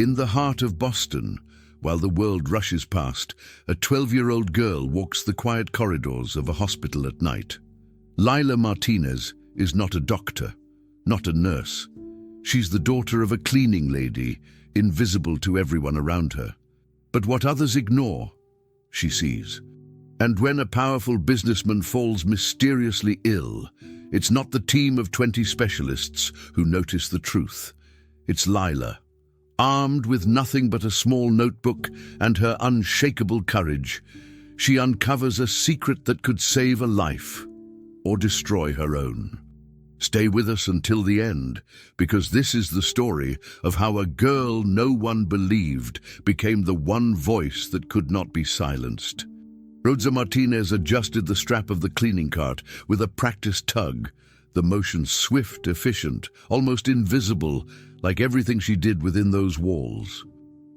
In the heart of Boston, while the world rushes past, a 12-year-old girl walks the quiet corridors of a hospital at night. Lila Martinez is not a doctor, not a nurse. She's the daughter of a cleaning lady, invisible to everyone around her. But what others ignore, she sees. And when a powerful businessman falls mysteriously ill, it's not the team of 20 specialists who notice the truth. It's Lila. Armed with nothing but a small notebook and her unshakable courage, she uncovers a secret that could save a life or destroy her own. Stay with us until the end, because this is the story of how a girl no one believed became the one voice that could not be silenced. Rosa Martinez adjusted the strap of the cleaning cart with a practiced tug, the motion swift, efficient, almost invisible, like everything she did within those walls.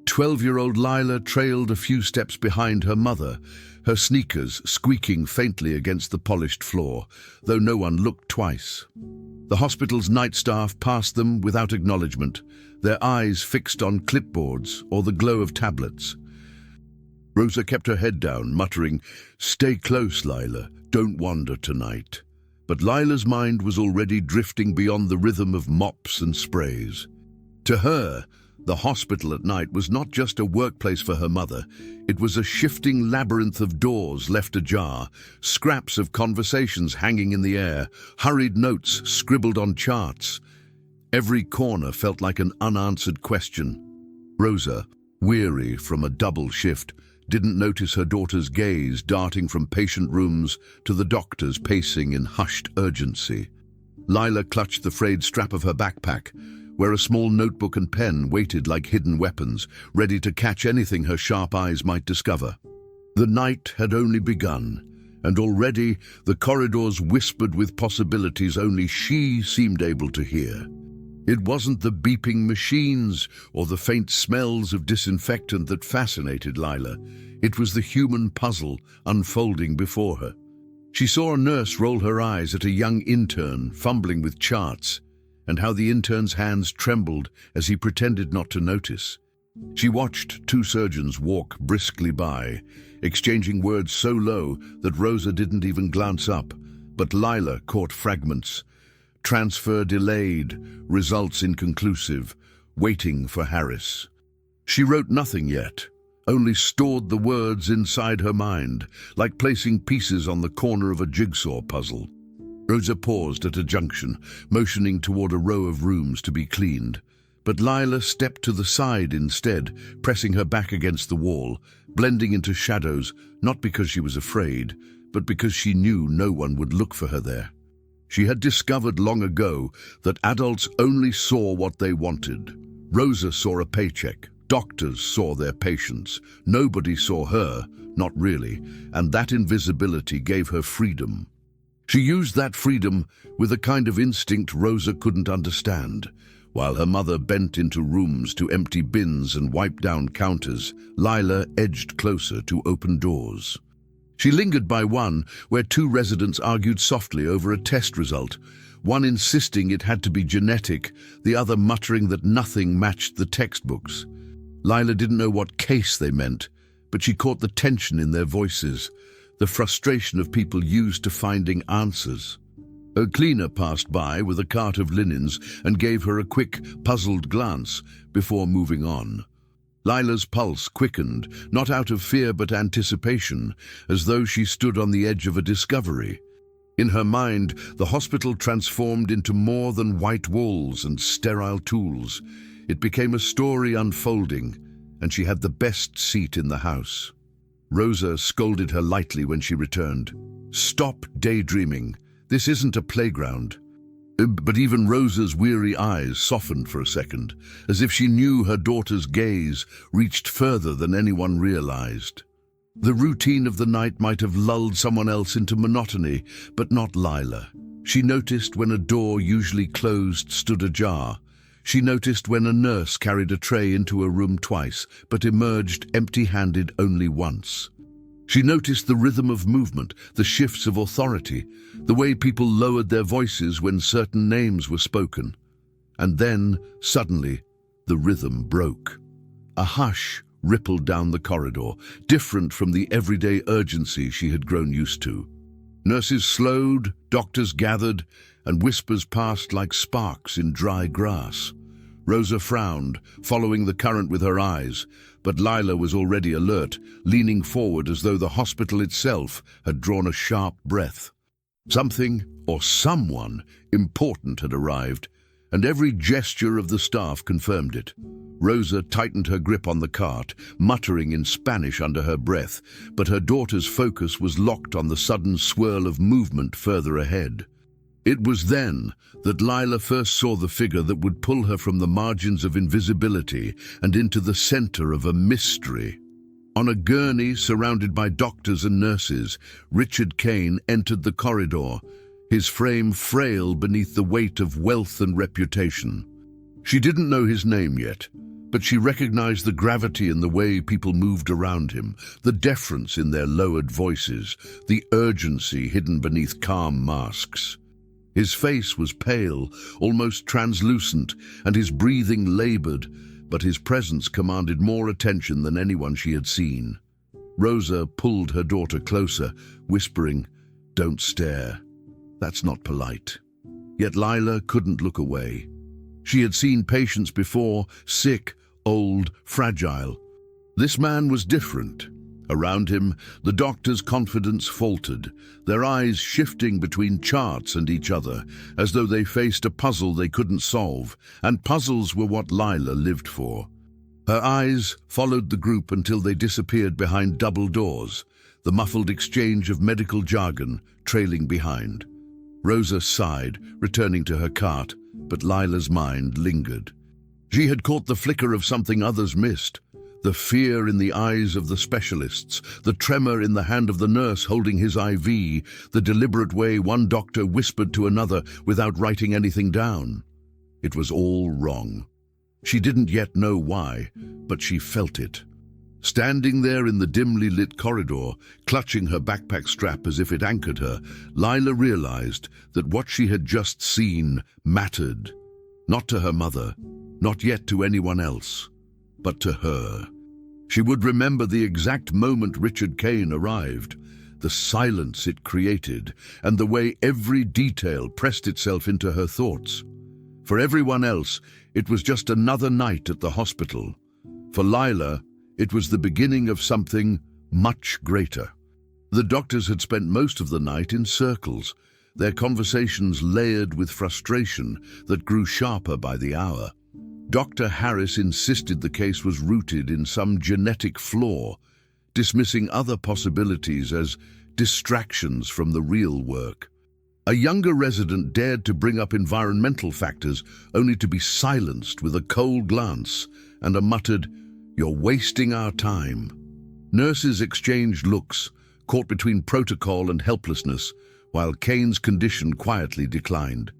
12-year-old Lila trailed a few steps behind her mother, her sneakers squeaking faintly against the polished floor, though no one looked twice. The hospital's night staff passed them without acknowledgement, their eyes fixed on clipboards or the glow of tablets. Rosa kept her head down, muttering, "Stay close, Lila, don't wander tonight." But Lila's mind was already drifting beyond the rhythm of mops and sprays. To her, the hospital at night was not just a workplace for her mother. It was a shifting labyrinth of doors left ajar, scraps of conversations hanging in the air, hurried notes scribbled on charts. Every corner felt like an unanswered question. Rosa, weary from a double shift, didn't notice her daughter's gaze darting from patient rooms to the doctors pacing in hushed urgency. Lila clutched the frayed strap of her backpack, where a small notebook and pen waited like hidden weapons, ready to catch anything her sharp eyes might discover. The night had only begun, and already the corridors whispered with possibilities only she seemed able to hear. It wasn't the beeping machines or the faint smells of disinfectant that fascinated Lila. It was the human puzzle unfolding before her. She saw a nurse roll her eyes at a young intern fumbling with charts, and how the intern's hands trembled as he pretended not to notice. She watched two surgeons walk briskly by, exchanging words so low that Rosa didn't even glance up, but Lila caught fragments. Transfer delayed, results inconclusive, waiting for Harris. She wrote nothing yet, only stored the words inside her mind, like placing pieces on the corner of a jigsaw puzzle. Rosa paused at a junction, motioning toward a row of rooms to be cleaned. But Lila stepped to the side instead, pressing her back against the wall, blending into shadows, not because she was afraid, but because she knew no one would look for her there. She had discovered long ago that adults only saw what they wanted. Rosa saw a paycheck. Doctors saw their patients. Nobody saw her, not really, and that invisibility gave her freedom. She used that freedom with a kind of instinct Rosa couldn't understand. While her mother bent into rooms to empty bins and wipe down counters, Lila edged closer to open doors. She lingered by one where two residents argued softly over a test result, one insisting it had to be genetic, the other muttering that nothing matched the textbooks. Lila didn't know what case they meant, but she caught the tension in their voices, the frustration of people used to finding answers. A cleaner passed by with a cart of linens and gave her a quick, puzzled glance before moving on. Lila's pulse quickened, not out of fear but anticipation, as though she stood on the edge of a discovery. In her mind, the hospital transformed into more than white walls and sterile tools. It became a story unfolding, and she had the best seat in the house. Rosa scolded her lightly when she returned. "Stop daydreaming. This isn't a playground." But even Rosa's weary eyes softened for a second, as if she knew her daughter's gaze reached further than anyone realized. The routine of the night might have lulled someone else into monotony, but not Lila. She noticed when a door usually closed stood ajar. She noticed when a nurse carried a tray into a room twice, but emerged empty-handed only once. She noticed the rhythm of movement, the shifts of authority, the way people lowered their voices when certain names were spoken. And then, suddenly, the rhythm broke. A hush rippled down the corridor, different from the everyday urgency she had grown used to. Nurses slowed, doctors gathered, and whispers passed like sparks in dry grass. Rosa frowned, following the current with her eyes, but Lila was already alert, leaning forward as though the hospital itself had drawn a sharp breath. Something, or someone, important had arrived, and every gesture of the staff confirmed it. Rosa tightened her grip on the cart, muttering in Spanish under her breath, but her daughter's focus was locked on the sudden swirl of movement further ahead. It was then that Lila first saw the figure that would pull her from the margins of invisibility and into the center of a mystery. On a gurney surrounded by doctors and nurses, Richard Kane entered the corridor, his frame frail beneath the weight of wealth and reputation. She didn't know his name yet, but she recognized the gravity in the way people moved around him, the deference in their lowered voices, the urgency hidden beneath calm masks. His face was pale, almost translucent, and his breathing labored, but his presence commanded more attention than anyone she had seen. Rosa pulled her daughter closer, whispering, "Don't stare. That's not polite." Yet Lila couldn't look away. She had seen patients before, sick, old, fragile. This man was different. Around him, the doctor's confidence faltered, their eyes shifting between charts and each other, as though they faced a puzzle they couldn't solve, and puzzles were what Lila lived for. Her eyes followed the group until they disappeared behind double doors, the muffled exchange of medical jargon trailing behind. Rosa sighed, returning to her cart, but Lila's mind lingered. She had caught the flicker of something others missed. The fear in the eyes of the specialists, the tremor in the hand of the nurse holding his IV, the deliberate way one doctor whispered to another without writing anything down. It was all wrong. She didn't yet know why, but she felt it. Standing there in the dimly lit corridor, clutching her backpack strap as if it anchored her, Lila realized that what she had just seen mattered. Not to her mother, not yet to anyone else, but to her. She would remember the exact moment Richard Kane arrived, the silence it created, and the way every detail pressed itself into her thoughts. For everyone else, it was just another night at the hospital. For Lila, it was the beginning of something much greater. The doctors had spent most of the night in circles, their conversations layered with frustration that grew sharper by the hour. Dr. Harris insisted the case was rooted in some genetic flaw, dismissing other possibilities as distractions from the real work. A younger resident dared to bring up environmental factors, only to be silenced with a cold glance and a muttered, "You're wasting our time." Nurses exchanged looks, caught between protocol and helplessness, while Kane's condition quietly declined.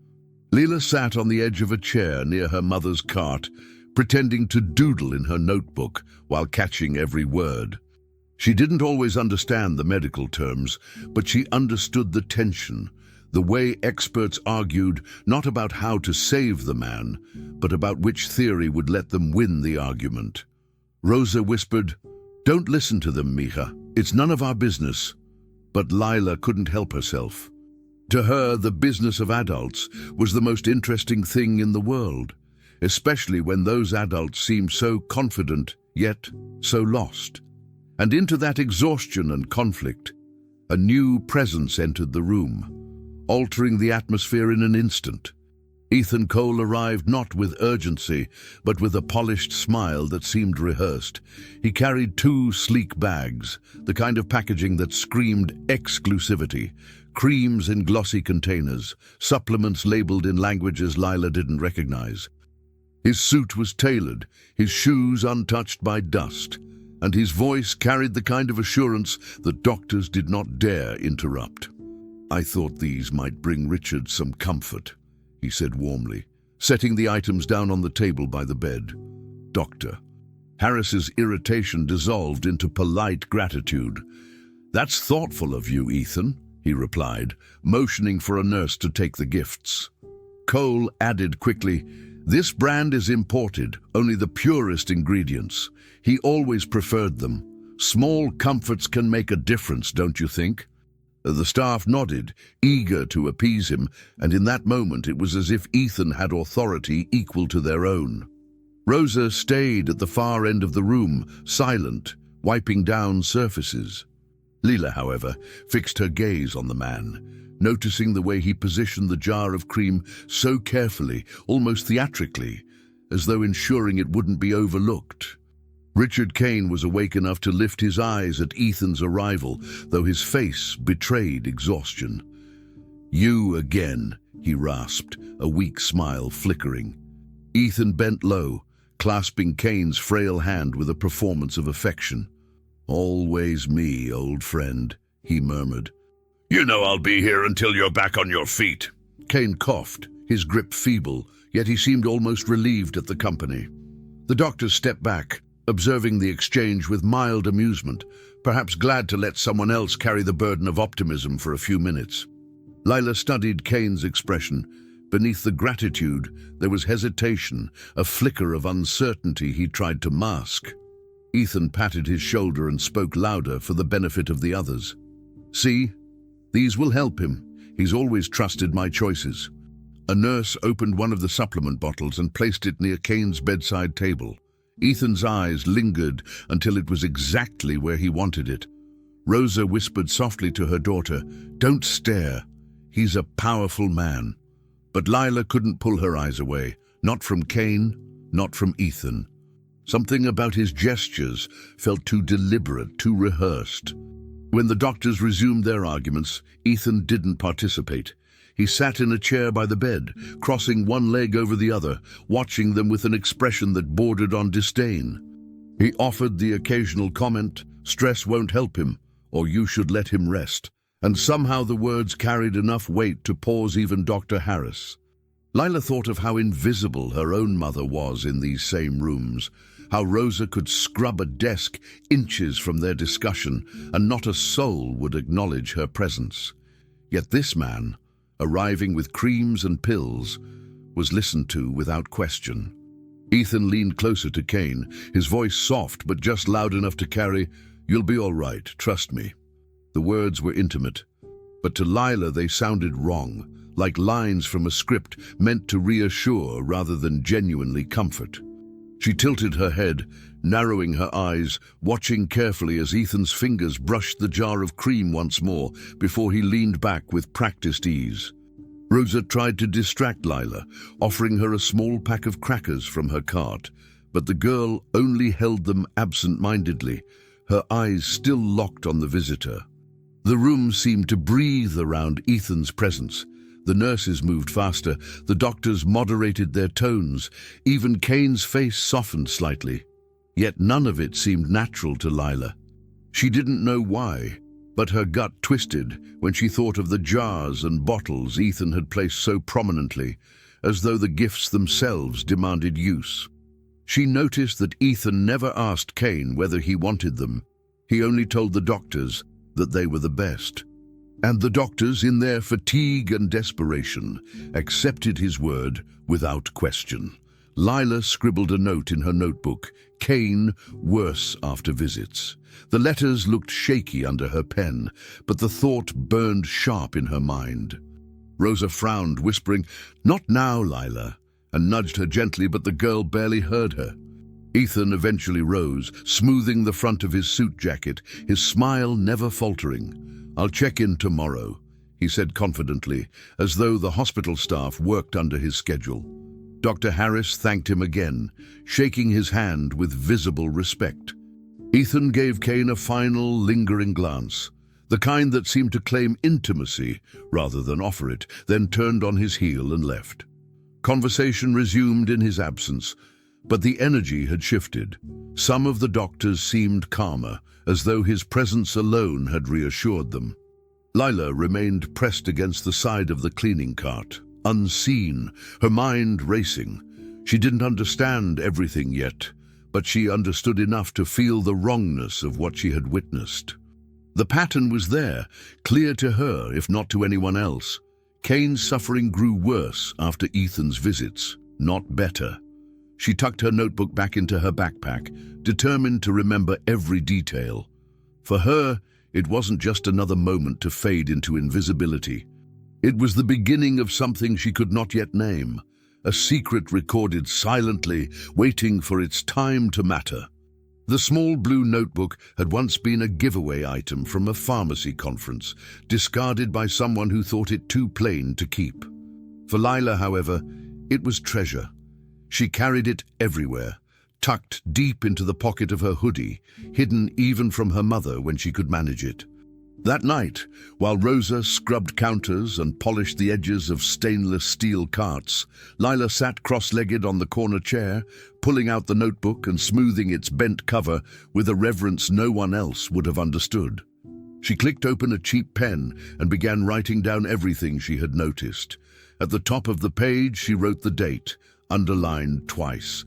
Lila sat on the edge of a chair near her mother's cart, pretending to doodle in her notebook while catching every word. She didn't always understand the medical terms, but she understood the tension, the way experts argued not about how to save the man, but about which theory would let them win the argument. Rosa whispered, "Don't listen to them, Mija. It's none of our business." But Lila couldn't help herself. To her, the business of adults was the most interesting thing in the world, especially when those adults seemed so confident, yet so lost. And into that exhaustion and conflict, a new presence entered the room, altering the atmosphere in an instant. Ethan Cole arrived not with urgency, but with a polished smile that seemed rehearsed. He carried 2 sleek bags, the kind of packaging that screamed exclusivity, creams in glossy containers, supplements labeled in languages Lila didn't recognize. His suit was tailored, his shoes untouched by dust, and his voice carried the kind of assurance that doctors did not dare interrupt. "I thought these might bring Richard some comfort," he said warmly, setting the items down on the table by the bed. "Doctor." Harris's irritation dissolved into polite gratitude. "That's thoughtful of you, Ethan," he replied, motioning for a nurse to take the gifts. Cole added quickly, This brand is imported, only the purest ingredients. He always preferred them. Small comforts can make a difference, don't you think? The staff nodded, eager to appease him, and in that moment it was as if Ethan had authority equal to their own. Rosa stayed at the far end of the room, silent, wiping down surfaces. Leila, however, fixed her gaze on the man, noticing the way he positioned the jar of cream so carefully, almost theatrically, as though ensuring it wouldn't be overlooked. Richard Kane was awake enough to lift his eyes at Ethan's arrival, though his face betrayed exhaustion. "You again," he rasped, a weak smile flickering. Ethan bent low, clasping Kane's frail hand with a performance of affection. "Always me, old friend," he murmured. "You know I'll be here until you're back on your feet." Kane coughed, his grip feeble, yet he seemed almost relieved at the company. The doctor stepped back, observing the exchange with mild amusement, perhaps glad to let someone else carry the burden of optimism for a few minutes. Leila studied Kane's expression. Beneath the gratitude, there was hesitation, a flicker of uncertainty he tried to mask. Ethan patted his shoulder and spoke louder for the benefit of the others. "See, these will help him. He's always trusted my choices." A nurse opened one of the supplement bottles and placed it near Kane's bedside table. Ethan's eyes lingered until it was exactly where he wanted it. Rosa whispered softly to her daughter, "Don't stare. He's a powerful man." But Leila couldn't pull her eyes away, not from Kane, not from Ethan. Something about his gestures felt too deliberate, too rehearsed. When the doctors resumed their arguments, Ethan didn't participate. He sat in a chair by the bed, crossing one leg over the other, watching them with an expression that bordered on disdain. He offered the occasional comment, "Stress won't help him," or "You should let him rest," and somehow the words carried enough weight to pause even Dr. Harris. Leila thought of how invisible her own mother was in these same rooms, how Rosa could scrub a desk inches from their discussion, and not a soul would acknowledge her presence. Yet this man, arriving with creams and pills, was listened to without question. Ethan leaned closer to Kane, his voice soft but just loud enough to carry, "You'll be all right, trust me." The words were intimate, but to Leila they sounded wrong, like lines from a script meant to reassure rather than genuinely comfort. She tilted her head, narrowing her eyes, watching carefully as Ethan's fingers brushed the jar of cream once more before he leaned back with practiced ease. Rosa tried to distract Leila, offering her a small pack of crackers from her cart, but the girl only held them absent-mindedly, her eyes still locked on the visitor. The room seemed to breathe around Ethan's presence. The nurses moved faster, the doctors moderated their tones, even Kane's face softened slightly. Yet none of it seemed natural to Leila. She didn't know why, but her gut twisted when she thought of the jars and bottles Ethan had placed so prominently, as though the gifts themselves demanded use. She noticed that Ethan never asked Kane whether he wanted them. He only told the doctors that they were the best. And the doctors, in their fatigue and desperation, accepted his word without question. Leila scribbled a note in her notebook, "Kane, worse after visits." The letters looked shaky under her pen, but the thought burned sharp in her mind. Rosa frowned, whispering, "Not now, Leila," and nudged her gently, but the girl barely heard her. Ethan eventually rose, smoothing the front of his suit jacket, his smile never faltering. "I'll check in tomorrow," he said confidently, as though the hospital staff worked under his schedule. Dr. Harris thanked him again, shaking his hand with visible respect. Ethan gave Kane a final, lingering glance, the kind that seemed to claim intimacy rather than offer it, then turned on his heel and left. Conversation resumed in his absence, but the energy had shifted. Some of the doctors seemed calmer, as though his presence alone had reassured them. Leila remained pressed against the side of the cleaning cart, unseen, her mind racing. She didn't understand everything yet, but she understood enough to feel the wrongness of what she had witnessed. The pattern was there, clear to her if not to anyone else. Kane's suffering grew worse after Ethan's visits. not better. She tucked her notebook back into her backpack, determined to remember every detail. For her, it wasn't just another moment to fade into invisibility. It was the beginning of something she could not yet name, a secret recorded silently, waiting for its time to matter. The small blue notebook had once been a giveaway item from a pharmacy conference, discarded by someone who thought it too plain to keep. For Lila, however, it was treasure. She carried it everywhere, tucked deep into the pocket of her hoodie, hidden even from her mother when she could manage it. That night, while Rosa scrubbed counters and polished the edges of stainless steel carts, Lila sat cross-legged on the corner chair, pulling out the notebook and smoothing its bent cover with a reverence no one else would have understood. She clicked open a cheap pen and began writing down everything she had noticed. At the top of the page, she wrote the date, underlined twice.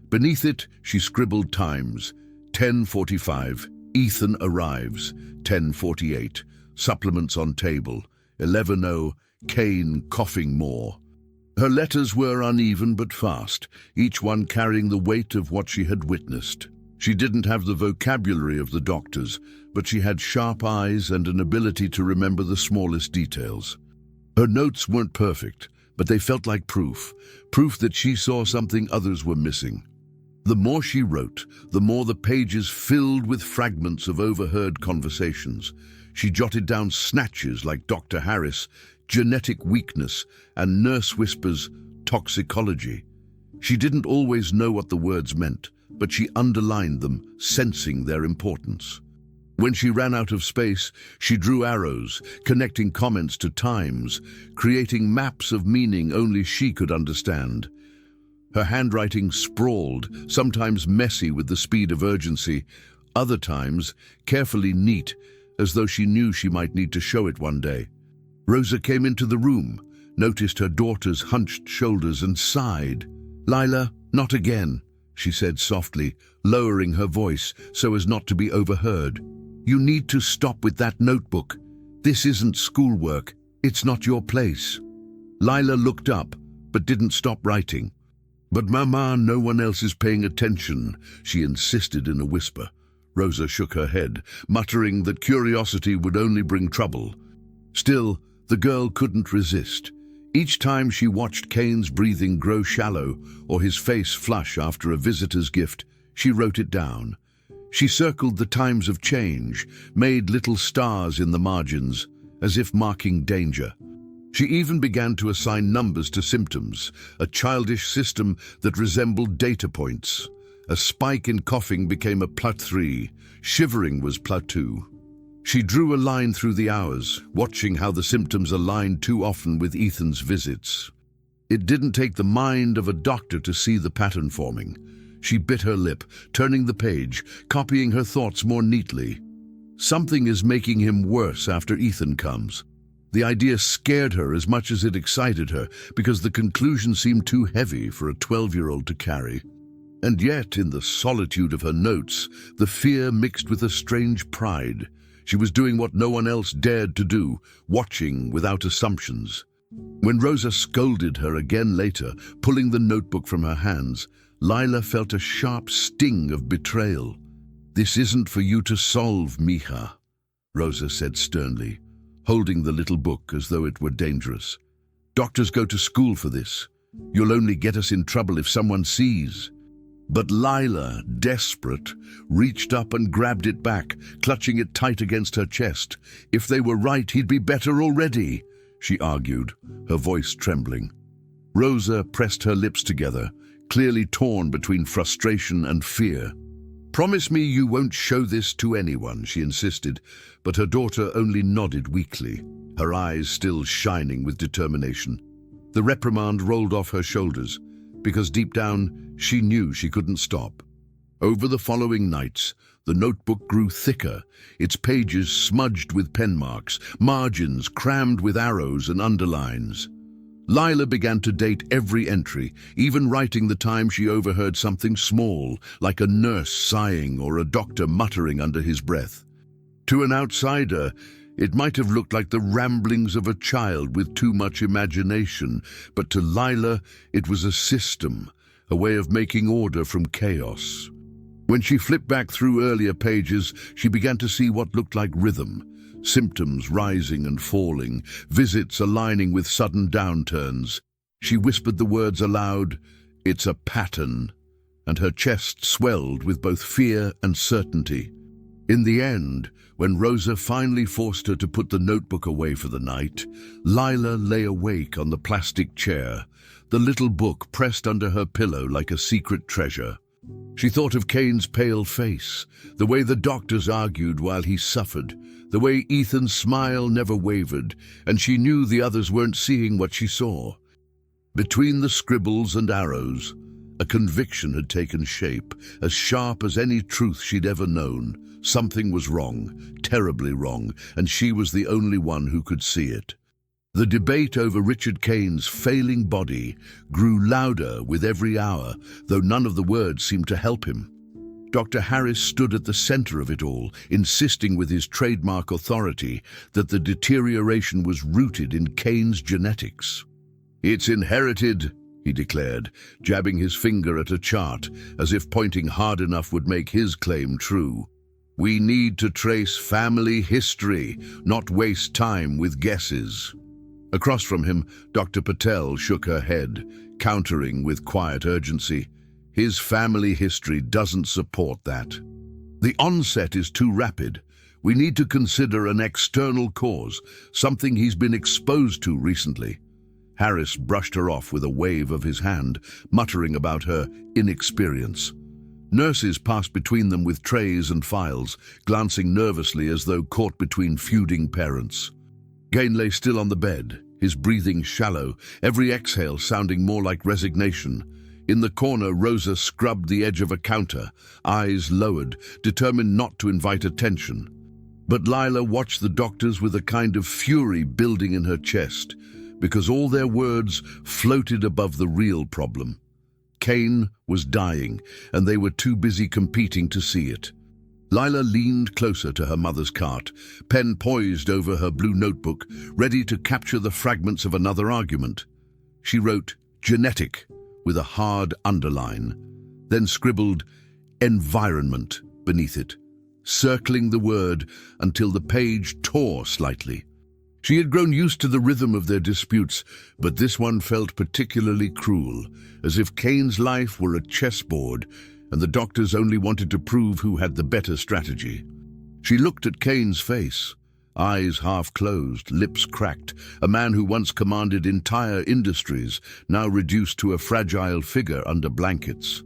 Beneath it, she scribbled times: 10:45, Ethan arrives; 10:48, supplements on table; 11:00, Kane coughing more. Her letters were uneven but fast, each one carrying the weight of what she had witnessed. She didn't have the vocabulary of the doctors, but she had sharp eyes and an ability to remember the smallest details. Her notes weren't perfect, but they felt like proof that she saw something others were missing. The more she wrote, the more the pages filled with fragments of overheard conversations. She jotted down snatches like Dr. Harris, genetic weakness, and nurse whispers, toxicology. She didn't always know what the words meant, but she underlined them, sensing their importance. When she ran out of space, she drew arrows, connecting comments to times, creating maps of meaning only she could understand. Her handwriting sprawled, sometimes messy with the speed of urgency, other times carefully neat, as though she knew she might need to show it one day. Rosa came into the room, noticed her daughter's hunched shoulders and sighed. "Lila, not again," she said softly, lowering her voice so as not to be overheard. "You need to stop with that notebook. This isn't schoolwork. It's not your place." Lila looked up, but didn't stop writing. "But Mama, no one else is paying attention," she insisted in a whisper. Rosa shook her head, muttering that curiosity would only bring trouble. Still, the girl couldn't resist. Each time she watched Kane's breathing grow shallow or his face flush after a visitor's gift, she wrote it down. She circled the times of change, made little stars in the margins, as if marking danger. She even began to assign numbers to symptoms, a childish system that resembled data points. A spike in coughing became a +3, shivering was +2. She drew a line through the hours, watching how the symptoms aligned too often with Ethan's visits. It didn't take the mind of a doctor to see the pattern forming. She bit her lip, turning the page, copying her thoughts more neatly. Something is making him worse after Ethan comes. The idea scared her as much as it excited her, because the conclusion seemed too heavy for a 12-year-old to carry. And yet, in the solitude of her notes, the fear mixed with a strange pride. She was doing what no one else dared to do, watching without assumptions. When Rosa scolded her again later, pulling the notebook from her hands, Lila felt a sharp sting of betrayal. "This isn't for you to solve, mija," Rosa said sternly, holding the little book as though it were dangerous. "Doctors go to school for this. You'll only get us in trouble if someone sees." But Lila, desperate, reached up and grabbed it back, clutching it tight against her chest. "If they were right, he'd be better already," she argued, her voice trembling. Rosa pressed her lips together, clearly torn between frustration and fear. "Promise me you won't show this to anyone," she insisted, but her daughter only nodded weakly, her eyes still shining with determination. The reprimand rolled off her shoulders, because deep down she knew she couldn't stop. Over the following nights, the notebook grew thicker, its pages smudged with pen marks, margins crammed with arrows and underlines. Lila began to date every entry, even writing the time she overheard something small, like a nurse sighing or a doctor muttering under his breath. To an outsider, It might have looked like the ramblings of a child with too much imagination, but to Lila it was a system, a way of making order from chaos. When she flipped back through earlier pages, she began to see what looked like rhythm, symptoms rising and falling, visits aligning with sudden downturns. She whispered the words aloud, "It's a pattern," and her chest swelled with both fear and certainty. In the end, when Rosa finally forced her to put the notebook away for the night, Lila lay awake on the plastic chair, the little book pressed under her pillow like a secret treasure. She thought of Kane's pale face, the way the doctors argued while he suffered, the way Ethan's smile never wavered, and she knew the others weren't seeing what she saw. Between the scribbles and arrows, a conviction had taken shape, as sharp as any truth she'd ever known. Something was wrong, terribly wrong, and she was the only one who could see it. The debate over Richard Kane's failing body grew louder with every hour, though none of the words seemed to help him. Dr. Harris stood at the center of it all, insisting with his trademark authority that the deterioration was rooted in Kane's genetics. "It's inherited," he declared, jabbing his finger at a chart, as if pointing hard enough would make his claim true. "We need to trace family history, not waste time with guesses." Across from him, Dr. Patel shook her head, countering with quiet urgency. "His family history doesn't support that. The onset is too rapid. We need to consider an external cause, something he's been exposed to recently." Harris brushed her off with a wave of his hand, muttering about her inexperience. Nurses passed between them with trays and files, glancing nervously as though caught between feuding parents. Kane lay still on the bed, his breathing shallow, every exhale sounding more like resignation. In the corner, Rosa scrubbed the edge of a counter, eyes lowered, determined not to invite attention. But Lila watched the doctors with a kind of fury building in her chest, because all their words floated above the real problem. Kane was dying, and they were too busy competing to see it. Lila leaned closer to her mother's cart, pen poised over her blue notebook, ready to capture the fragments of another argument. She wrote "genetic" with a hard underline, then scribbled "environment" beneath it, circling the word until the page tore slightly. She had grown used to the rhythm of their disputes, but this one felt particularly cruel, as if Kane's life were a chessboard and the doctors only wanted to prove who had the better strategy. She looked at Kane's face, eyes half closed, lips cracked, a man who once commanded entire industries, now reduced to a fragile figure under blankets.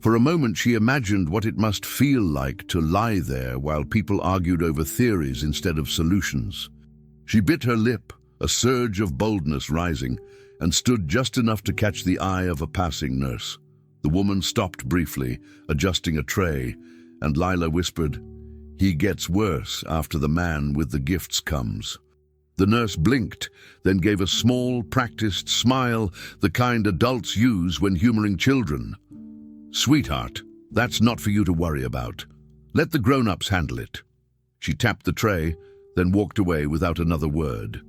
For a moment she imagined what it must feel like to lie there while people argued over theories instead of solutions. She bit her lip, a surge of boldness rising, and stood just enough to catch the eye of a passing nurse. The woman stopped briefly, adjusting a tray, and Lila whispered, "He gets worse after the man with the gifts comes." The nurse blinked, then gave a small, practiced smile, the kind adults use when humoring children. "Sweetheart, that's not for you to worry about. Let the grown-ups handle it." She tapped the tray, then walked away without another word.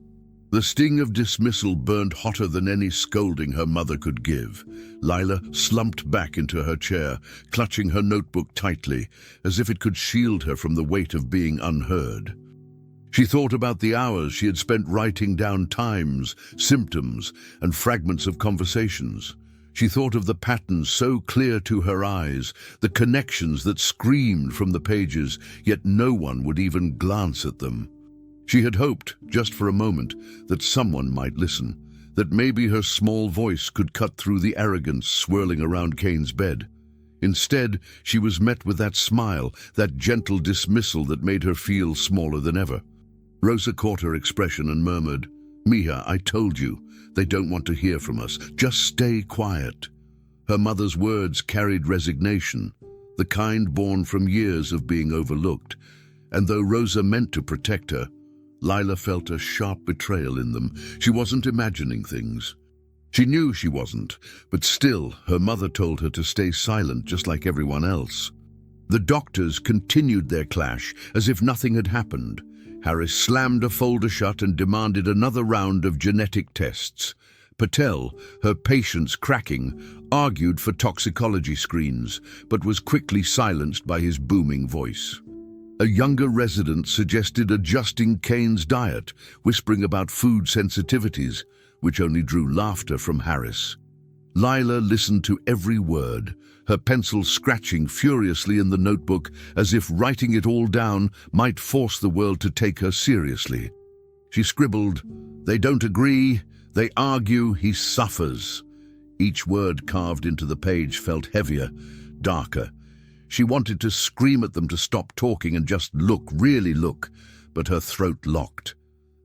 The sting of dismissal burned hotter than any scolding her mother could give. Lila slumped back into her chair, clutching her notebook tightly, as if it could shield her from the weight of being unheard. She thought about the hours she had spent writing down times, symptoms, and fragments of conversations. She thought of the patterns so clear to her eyes, the connections that screamed from the pages, yet no one would even glance at them. She had hoped, just for a moment, that someone might listen, that maybe her small voice could cut through the arrogance swirling around Kane's bed. Instead, she was met with that smile, that gentle dismissal that made her feel smaller than ever. Rosa caught her expression and murmured, "Mija, I told you, they don't want to hear from us. Just stay quiet." Her mother's words carried resignation, the kind born from years of being overlooked, and though Rosa meant to protect her, Lila felt a sharp betrayal in them. She wasn't imagining things. She knew she wasn't, but still, her mother told her to stay silent just like everyone else. The doctors continued their clash as if nothing had happened. Harris slammed a folder shut and demanded another round of genetic tests. Patel, her patience cracking, argued for toxicology screens, but was quickly silenced by his booming voice. A younger resident suggested adjusting Kane's diet, whispering about food sensitivities, which only drew laughter from Harris. Lila listened to every word, her pencil scratching furiously in the notebook as if writing it all down might force the world to take her seriously. She scribbled, "They don't agree, they argue, he suffers." Each word carved into the page felt heavier, darker. She wanted to scream at them to stop talking and just look, really look, but her throat locked.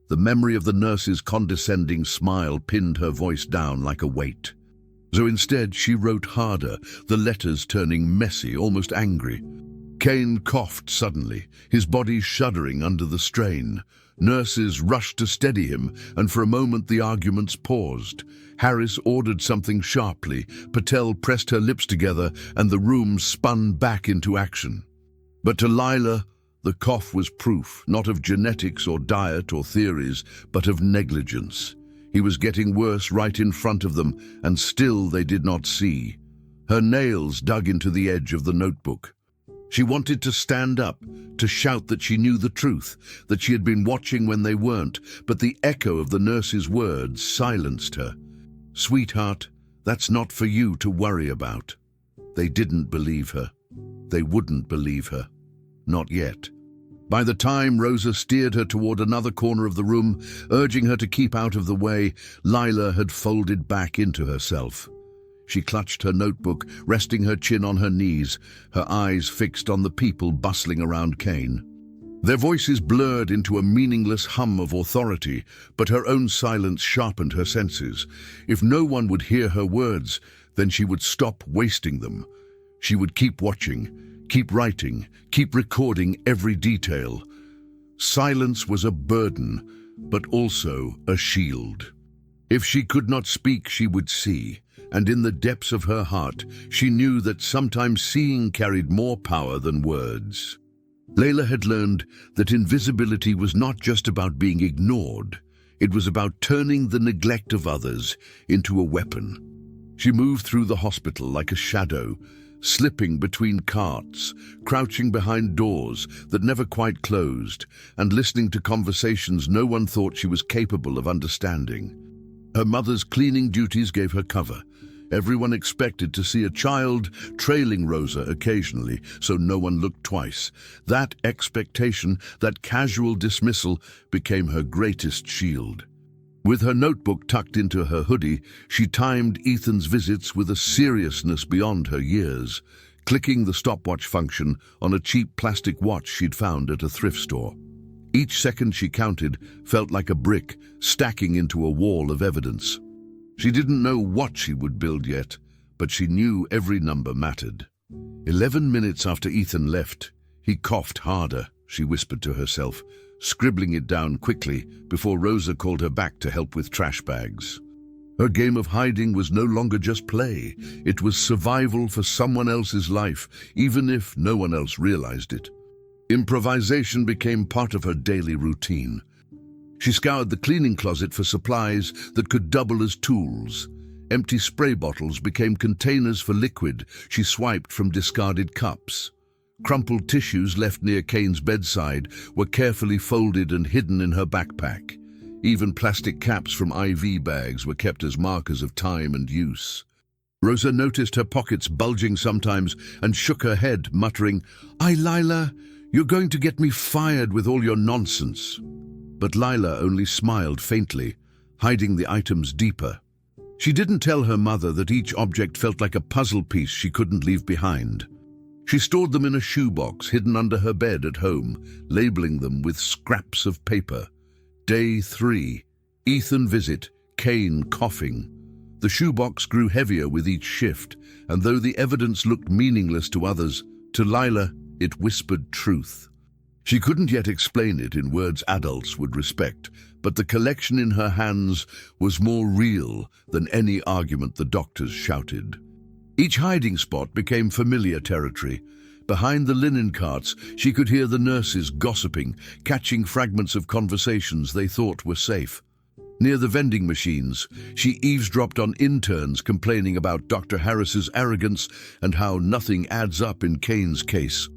The memory of the nurse's condescending smile pinned her voice down like a weight. So instead, she wrote harder, the letters turning messy, almost angry. Kane coughed suddenly, his body shuddering under the strain. Nurses rushed to steady him, and for a moment the arguments paused. Harris ordered something sharply, Patel pressed her lips together, and the room spun back into action. But to Lila, the cough was proof, not of genetics or diet or theories, but of negligence. He was getting worse right in front of them, and still they did not see. Her nails dug into the edge of the notebook. She wanted to stand up, to shout that she knew the truth, that she had been watching when they weren't, but the echo of the nurse's words silenced her. "Sweetheart, that's not for you to worry about." They didn't believe her. They wouldn't believe her. Not yet. By the time Rosa steered her toward another corner of the room, urging her to keep out of the way, Lila had folded back into herself. She clutched her notebook, resting her chin on her knees, her eyes fixed on the people bustling around Kane. Their voices blurred into a meaningless hum of authority, but her own silence sharpened her senses. If no one would hear her words, then she would stop wasting them. She would keep watching, keep writing, keep recording every detail. Silence was a burden, but also a shield. If she could not speak, she would see, and in the depths of her heart, she knew that sometimes seeing carried more power than words. Layla had learned that invisibility was not just about being ignored, it was about turning the neglect of others into a weapon. She moved through the hospital like a shadow, slipping between carts, crouching behind doors that never quite closed, and listening to conversations no one thought she was capable of understanding. Her mother's cleaning duties gave her cover. Everyone expected to see a child trailing Rosa occasionally, so no one looked twice. That expectation, that casual dismissal, became her greatest shield. With her notebook tucked into her hoodie, she timed Ethan's visits with a seriousness beyond her years, clicking the stopwatch function on a cheap plastic watch she'd found at a thrift store. Each second she counted felt like a brick stacking into a wall of evidence. She didn't know what she would build yet, but she knew every number mattered. 11 minutes after Ethan left, he coughed harder, she whispered to herself, scribbling it down quickly before Rosa called her back to help with trash bags. Her game of hiding was no longer just play. It was survival for someone else's life, even if no one else realized it. Improvisation became part of her daily routine. She scoured the cleaning closet for supplies that could double as tools. Empty spray bottles became containers for liquid she swiped from discarded cups. Crumpled tissues left near Kane's bedside were carefully folded and hidden in her backpack. Even plastic caps from IV bags were kept as markers of time and use. Rosa noticed her pockets bulging sometimes and shook her head, muttering, Lila, you're going to get me fired with all your nonsense." But Lila only smiled faintly, hiding the items deeper. She didn't tell her mother that each object felt like a puzzle piece she couldn't leave behind. She stored them in a shoebox hidden under her bed at home, labeling them with scraps of paper. Day 3. Ethan visit, Kane coughing. The shoebox grew heavier with each shift, and though the evidence looked meaningless to others, to Lila it whispered truth. She couldn't yet explain it in words adults would respect, but the collection in her hands was more real than any argument the doctors shouted. Each hiding spot became familiar territory. Behind the linen carts, she could hear the nurses gossiping, catching fragments of conversations they thought were safe. Near the vending machines, she eavesdropped on interns complaining about Dr. Harris's arrogance and how nothing adds up in Kane's case.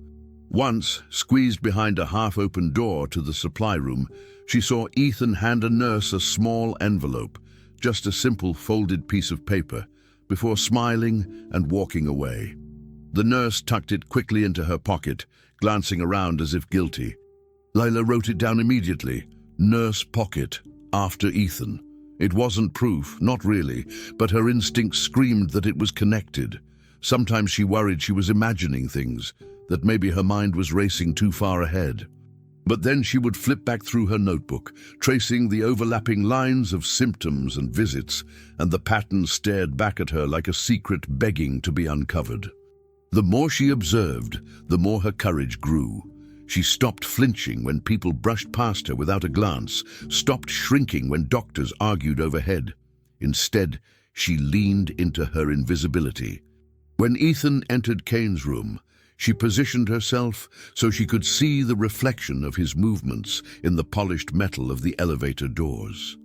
Once, squeezed behind a half-open door to the supply room, she saw Ethan hand a nurse a small envelope, just a simple folded piece of paper, before smiling and walking away. The nurse tucked it quickly into her pocket, glancing around as if guilty. Lila wrote it down immediately. Nurse pocket, after Ethan. It wasn't proof, not really, but her instinct screamed that it was connected. Sometimes she worried she was imagining things, that maybe her mind was racing too far ahead. But then she would flip back through her notebook, tracing the overlapping lines of symptoms and visits, and the pattern stared back at her like a secret begging to be uncovered. The more she observed, the more her courage grew. She stopped flinching when people brushed past her without a glance, stopped shrinking when doctors argued overhead. Instead, she leaned into her invisibility. When Ethan entered Kane's room, she positioned herself so she could see the reflection of his movements in the polished metal of the elevator doors.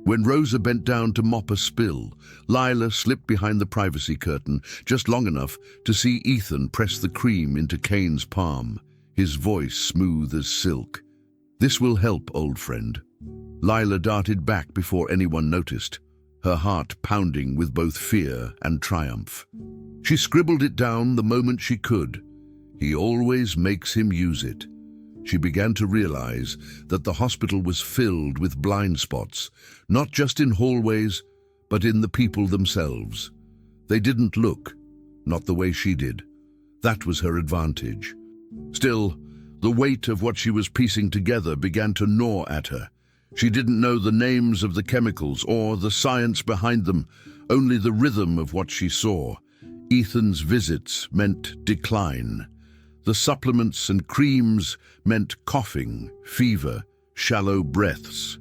When Rosa bent down to mop a spill, Lila slipped behind the privacy curtain just long enough to see Ethan press the cream into Kane's palm, his voice smooth as silk. "This will help, old friend." Lila darted back before anyone noticed, her heart pounding with both fear and triumph. She scribbled it down the moment she could. He always makes him use it. She began to realize that the hospital was filled with blind spots, not just in hallways, but in the people themselves. They didn't look, not the way she did. That was her advantage. Still, the weight of what she was piecing together began to gnaw at her. She didn't know the names of the chemicals or the science behind them, only the rhythm of what she saw. Ethan's visits meant decline. The supplements and creams meant coughing, fever, shallow breaths.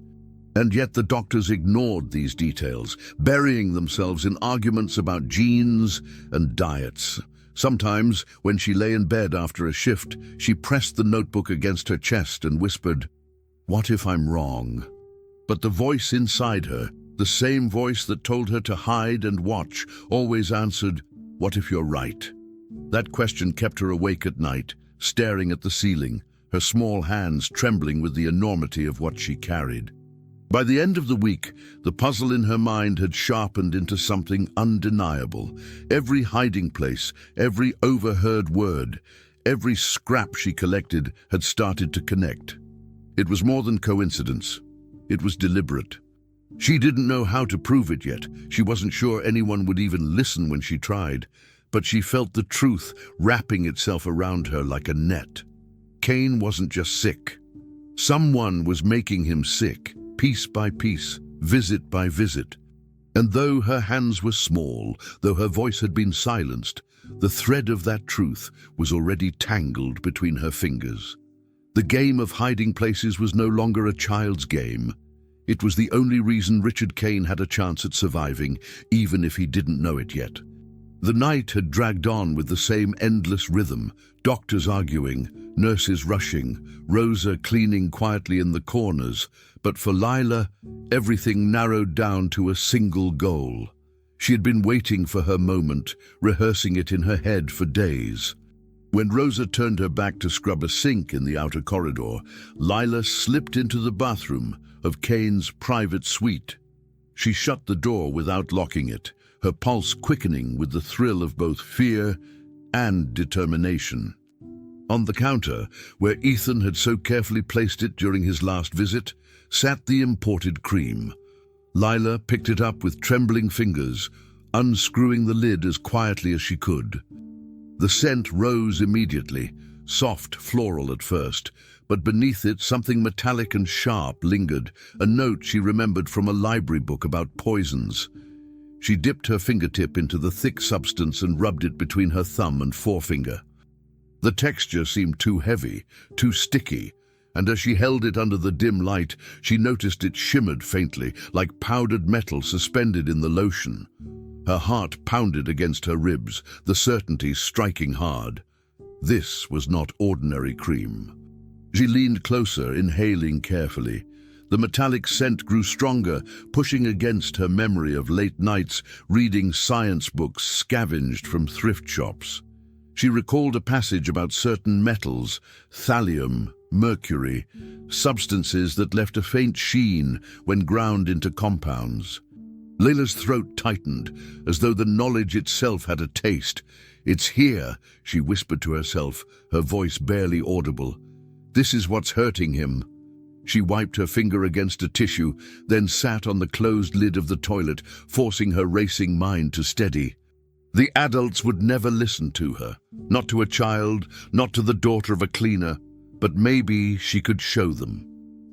And yet the doctors ignored these details, burying themselves in arguments about genes and diets. Sometimes, when she lay in bed after a shift, she pressed the notebook against her chest and whispered, "What if I'm wrong?" But the voice inside her, the same voice that told her to hide and watch, always answered, "What if you're right?" That question kept her awake at night, staring at the ceiling, her small hands trembling with the enormity of what she carried. By the end of the week, the puzzle in her mind had sharpened into something undeniable. Every hiding place, every overheard word, every scrap she collected had started to connect. It was more than coincidence. It was deliberate. She didn't know how to prove it yet. She wasn't sure anyone would even listen when she tried. But she felt the truth wrapping itself around her like a net. Kane wasn't just sick. Someone was making him sick, piece by piece, visit by visit. And though her hands were small, though her voice had been silenced, the thread of that truth was already tangled between her fingers. The game of hiding places was no longer a child's game. It was the only reason Richard Kane had a chance at surviving, even if he didn't know it yet. The night had dragged on with the same endless rhythm, doctors arguing, nurses rushing, Rosa cleaning quietly in the corners, but for Lila, everything narrowed down to a single goal. She had been waiting for her moment, rehearsing it in her head for days. When Rosa turned her back to scrub a sink in the outer corridor, Lila slipped into the bathroom of Kane's private suite. She shut the door without locking it, her pulse quickening with the thrill of both fear and determination. On the counter, where Ethan had so carefully placed it during his last visit, sat the imported cream. Lila picked it up with trembling fingers, unscrewing the lid as quietly as she could. The scent rose immediately, soft, floral at first, but beneath it something metallic and sharp lingered, a note she remembered from a library book about poisons. She dipped her fingertip into the thick substance and rubbed it between her thumb and forefinger. The texture seemed too heavy, too sticky, and as she held it under the dim light, she noticed it shimmered faintly, like powdered metal suspended in the lotion. Her heart pounded against her ribs, the certainty striking hard. This was not ordinary cream. She leaned closer, inhaling carefully. The metallic scent grew stronger, pushing against her memory of late nights reading science books scavenged from thrift shops. She recalled a passage about certain metals, thallium, mercury, substances that left a faint sheen when ground into compounds. Layla's throat tightened, as though the knowledge itself had a taste. "It's here," she whispered to herself, her voice barely audible. "This is what's hurting him." She wiped her finger against a tissue, then sat on the closed lid of the toilet, forcing her racing mind to steady. The adults would never listen to her, not to a child, not to the daughter of a cleaner, but maybe she could show them.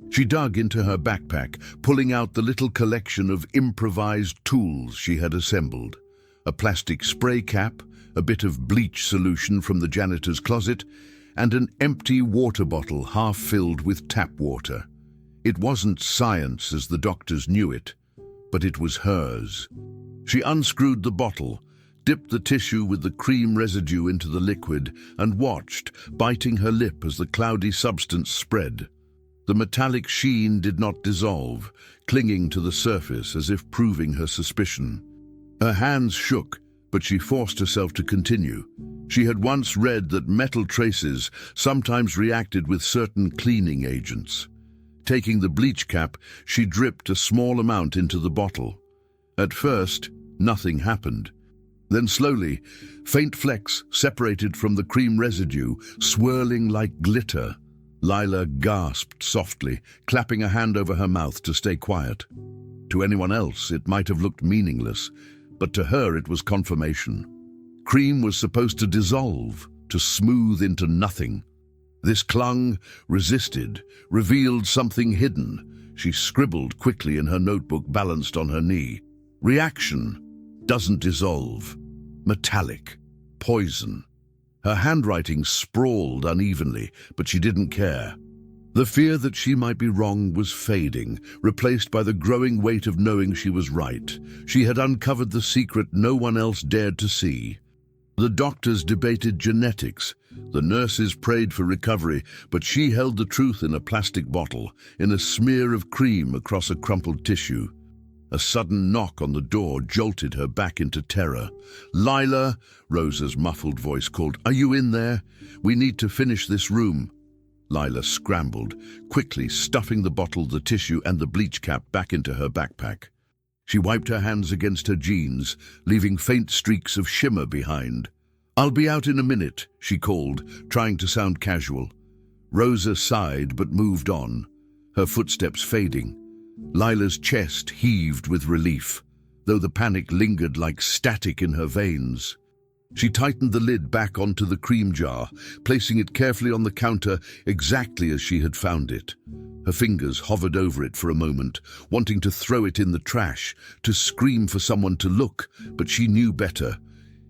She dug into her backpack, pulling out the little collection of improvised tools she had assembled. A plastic spray cap, a bit of bleach solution from the janitor's closet, and an empty water bottle half filled with tap water. It wasn't science as the doctors knew it, but it was hers. She unscrewed the bottle, dipped the tissue with the cream residue into the liquid, and watched, biting her lip as the cloudy substance spread. The metallic sheen did not dissolve, clinging to the surface as if proving her suspicion. Her hands shook, but she forced herself to continue. She had once read that metal traces sometimes reacted with certain cleaning agents. Taking the bleach cap, she dripped a small amount into the bottle. At first, nothing happened. Then slowly, faint flecks separated from the cream residue, swirling like glitter. Lila gasped softly, clapping a hand over her mouth to stay quiet. To anyone else, it might have looked meaningless, but to her it was confirmation. Cream was supposed to dissolve, to smooth into nothing. This clung, resisted, revealed something hidden. She scribbled quickly in her notebook balanced on her knee. Reaction. Doesn't dissolve. Metallic. Poison. Her handwriting sprawled unevenly, but she didn't care. The fear that she might be wrong was fading, replaced by the growing weight of knowing she was right. She had uncovered the secret no one else dared to see. The doctors debated genetics. The nurses prayed for recovery, but she held the truth in a plastic bottle, in a smear of cream across a crumpled tissue. A sudden knock on the door jolted her back into terror. "Lila," Rosa's muffled voice called, "are you in there? We need to finish this room." Lila scrambled, quickly stuffing the bottle, the tissue, and the bleach cap back into her backpack. She wiped her hands against her jeans, leaving faint streaks of shimmer behind. "I'll be out in a minute," she called, trying to sound casual. Rosa sighed but moved on, her footsteps fading. Lila's chest heaved with relief, though the panic lingered like static in her veins. She tightened the lid back onto the cream jar, placing it carefully on the counter exactly as she had found it. Her fingers hovered over it for a moment, wanting to throw it in the trash, to scream for someone to look, but she knew better.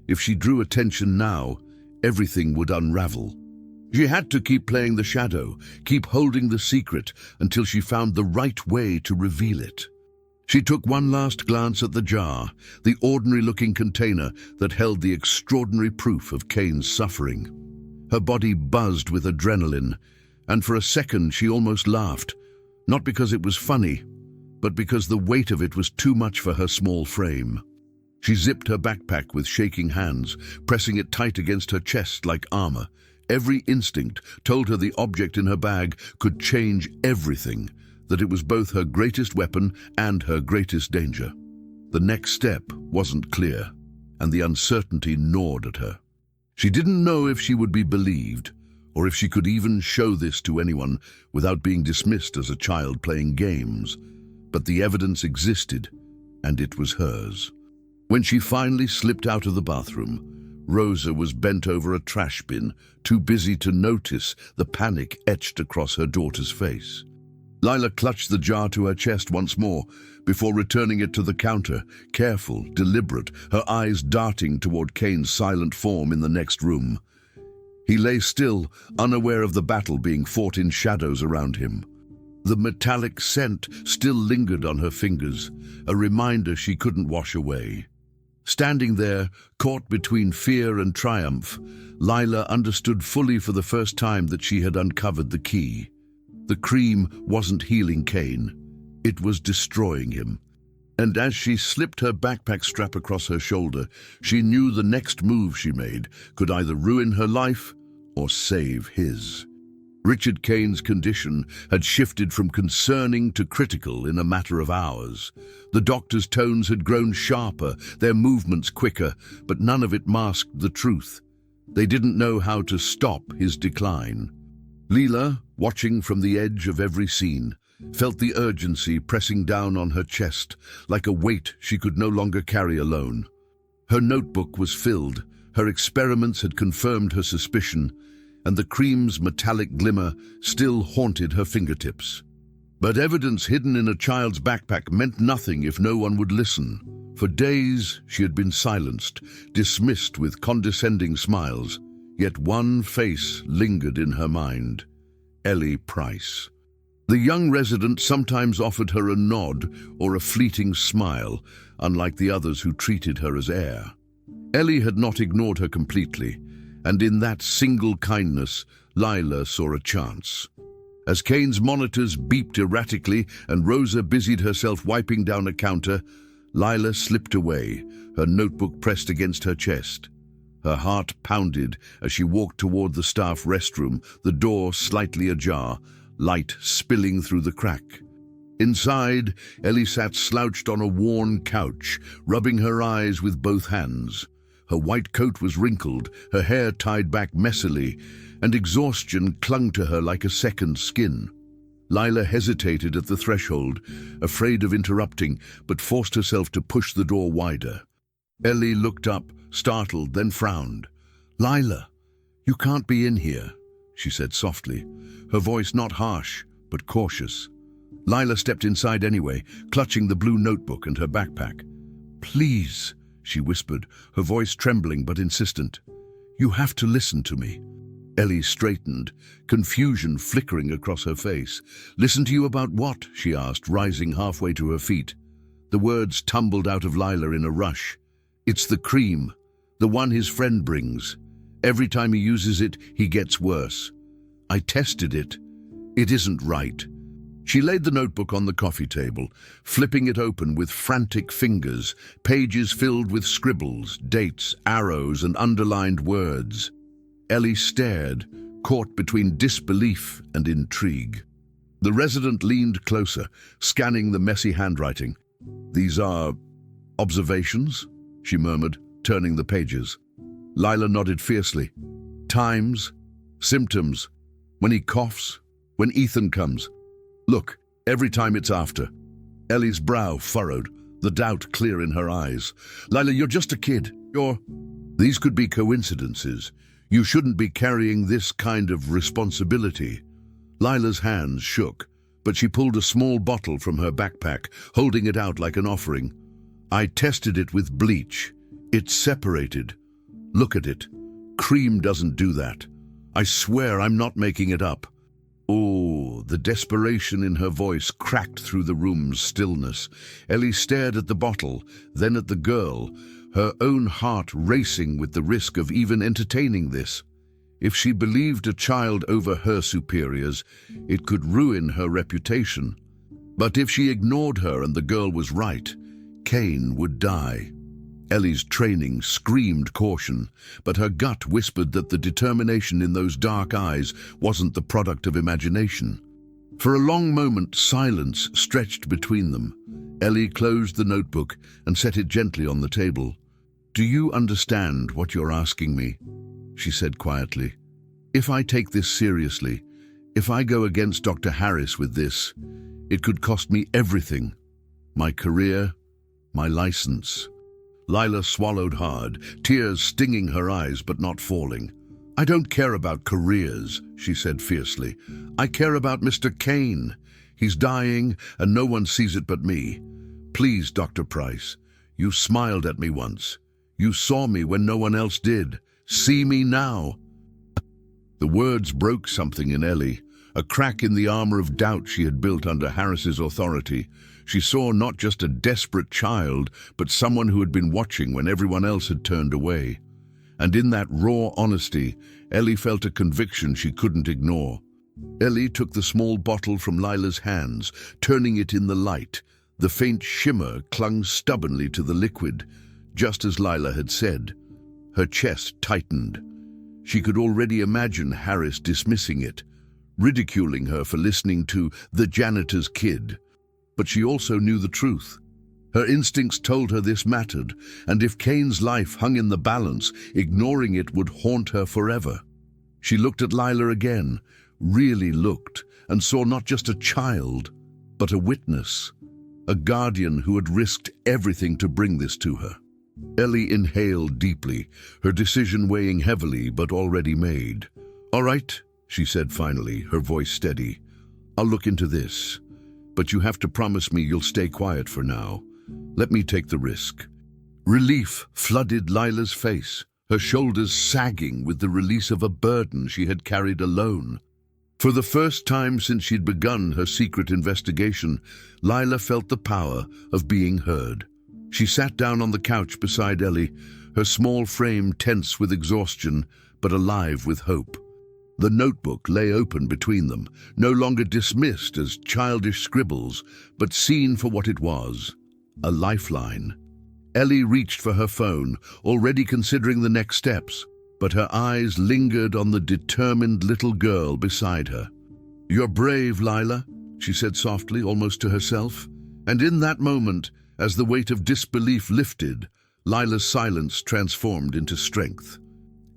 If she drew attention now, everything would unravel. She had to keep playing the shadow, keep holding the secret until she found the right way to reveal it. She took one last glance at the jar, the ordinary-looking container that held the extraordinary proof of Kane's suffering. Her body buzzed with adrenaline, and for a second she almost laughed, not because it was funny, but because the weight of it was too much for her small frame. She zipped her backpack with shaking hands, pressing it tight against her chest like armor. Every instinct told her the object in her bag could change everything, that it was both her greatest weapon and her greatest danger. The next step wasn't clear, and the uncertainty gnawed at her. She didn't know if she would be believed, or if she could even show this to anyone without being dismissed as a child playing games. But the evidence existed, and it was hers. When she finally slipped out of the bathroom, Rosa was bent over a trash bin, too busy to notice the panic etched across her daughter's face. Lila clutched the jar to her chest once more, before returning it to the counter, careful, deliberate, her eyes darting toward Kane's silent form in the next room. He lay still, unaware of the battle being fought in shadows around him. The metallic scent still lingered on her fingers, a reminder she couldn't wash away. Standing there, caught between fear and triumph, Lila understood fully for the first time that she had uncovered the key. The cream wasn't healing Kane. It was destroying him. And as she slipped her backpack strap across her shoulder, she knew the next move she made could either ruin her life or save his. Richard Kane's condition had shifted from concerning to critical in a matter of hours. The doctor's tones had grown sharper, their movements quicker, but none of it masked the truth. They didn't know how to stop his decline. Leela, watching from the edge of every scene, felt the urgency pressing down on her chest, like a weight she could no longer carry alone. Her notebook was filled, her experiments had confirmed her suspicion, and the cream's metallic glimmer still haunted her fingertips. But evidence hidden in a child's backpack meant nothing if no one would listen. For days she had been silenced, dismissed with condescending smiles, yet one face lingered in her mind: Ellie Price. The young resident sometimes offered her a nod or a fleeting smile, unlike the others who treated her as air. Ellie had not ignored her completely, and in that single kindness, Lila saw a chance. As Kane's monitors beeped erratically and Rosa busied herself wiping down a counter, Lila slipped away, her notebook pressed against her chest. Her heart pounded as she walked toward the staff restroom, the door slightly ajar, light spilling through the crack. Inside, Ellie sat slouched on a worn couch, rubbing her eyes with both hands. Her white coat was wrinkled, her hair tied back messily, and exhaustion clung to her like a second skin. Lila hesitated at the threshold, afraid of interrupting, but forced herself to push the door wider. Ellie looked up, startled, then frowned. "Lila, you can't be in here," she said softly, her voice not harsh, but cautious. Lila stepped inside anyway, clutching the blue notebook and her backpack. "Please," she whispered, her voice trembling but insistent. "You have to listen to me." Ellie straightened, confusion flickering across her face. "Listen to you about what?" she asked, rising halfway to her feet. The words tumbled out of Lila in a rush. "It's the cream, the one his friend brings. Every time he uses it, he gets worse. I tested it. It isn't right." She laid the notebook on the coffee table, flipping it open with frantic fingers, pages filled with scribbles, dates, arrows, and underlined words. Ellie stared, caught between disbelief and intrigue. The resident leaned closer, scanning the messy handwriting. "These are observations?" she murmured, turning the pages. Lila nodded fiercely. "Times, symptoms, when he coughs, when Ethan comes. Look, every time it's after." Ellie's brow furrowed, the doubt clear in her eyes. "Lila, you're just a kid. These could be coincidences. You shouldn't be carrying this kind of responsibility." Lila's hands shook, but she pulled a small bottle from her backpack, holding it out like an offering. "I tested it with bleach. It's separated. Look at it. Cream doesn't do that. I swear I'm not making it up." Oh, the desperation in her voice cracked through the room's stillness. Ellie stared at the bottle, then at the girl, her own heart racing with the risk of even entertaining this. If she believed a child over her superiors, it could ruin her reputation. But if she ignored her and the girl was right, Kane would die. Ellie's training screamed caution, but her gut whispered that the determination in those dark eyes wasn't the product of imagination. For a long moment, silence stretched between them. Ellie closed the notebook and set it gently on the table. "Do you understand what you're asking me?" she said quietly. "If I take this seriously, if I go against Dr. Harris with this, it could cost me everything. My career, my license." Lila swallowed hard, tears stinging her eyes but not falling. "I don't care about careers," she said fiercely. "I care about Mr. Kane. He's dying and no one sees it but me. Please, Dr. Price, you smiled at me once. You saw me when no one else did. See me now." The words broke something in Ellie, a crack in the armor of doubt she had built under Harris's authority. She saw not just a desperate child, but someone who had been watching when everyone else had turned away. And in that raw honesty, Ellie felt a conviction she couldn't ignore. Ellie took the small bottle from Lila's hands, turning it in the light. The faint shimmer clung stubbornly to the liquid, just as Lila had said. Her chest tightened. She could already imagine Harris dismissing it, ridiculing her for listening to the janitor's kid. But she also knew the truth. Her instincts told her this mattered, and if Kane's life hung in the balance, ignoring it would haunt her forever. She looked at Lila again, really looked, and saw not just a child, but a witness, a guardian who had risked everything to bring this to her. Ellie inhaled deeply, her decision weighing heavily but already made. "All right," she said finally, her voice steady. "I'll look into this. But you have to promise me you'll stay quiet for now. Let me take the risk." Relief flooded Lila's face, her shoulders sagging with the release of a burden she had carried alone. For the first time since she'd begun her secret investigation, Lila felt the power of being heard. She sat down on the couch beside Ellie, her small frame tense with exhaustion, but alive with hope. The notebook lay open between them, no longer dismissed as childish scribbles, but seen for what it was, a lifeline. Ellie reached for her phone, already considering the next steps, but her eyes lingered on the determined little girl beside her. "You're brave, Lila," she said softly, almost to herself. And in that moment, as the weight of disbelief lifted, Lila's silence transformed into strength.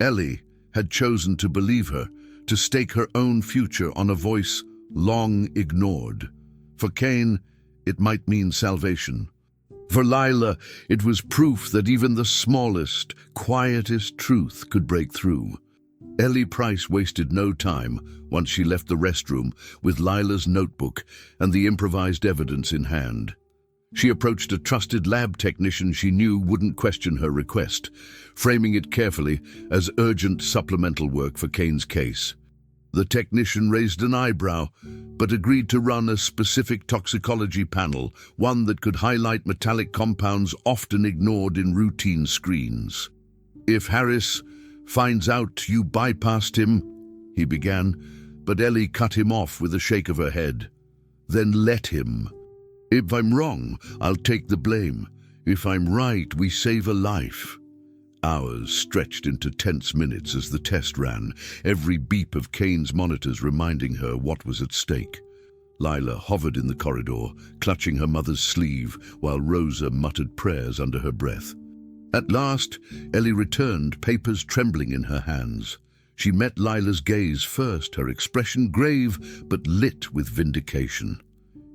Ellie had chosen to believe her, to stake her own future on a voice long ignored. For Kane, it might mean salvation. For Lila, it was proof that even the smallest, quietest truth could break through. Ellie Price wasted no time once she left the restroom with Lila's notebook and the improvised evidence in hand. She approached a trusted lab technician she knew wouldn't question her request, framing it carefully as urgent supplemental work for Kane's case. The technician raised an eyebrow, but agreed to run a specific toxicology panel, one that could highlight metallic compounds often ignored in routine screens. "If Harris finds out you bypassed him," he began, but Ellie cut him off with a shake of her head. "Then let him. If I'm wrong, I'll take the blame. If I'm right, we save a life." Hours stretched into tense minutes as the test ran, every beep of Kane's monitors reminding her what was at stake. Lila hovered in the corridor, clutching her mother's sleeve, while Rosa muttered prayers under her breath. At last, Ellie returned, papers trembling in her hands. She met Lila's gaze first, her expression grave but lit with vindication.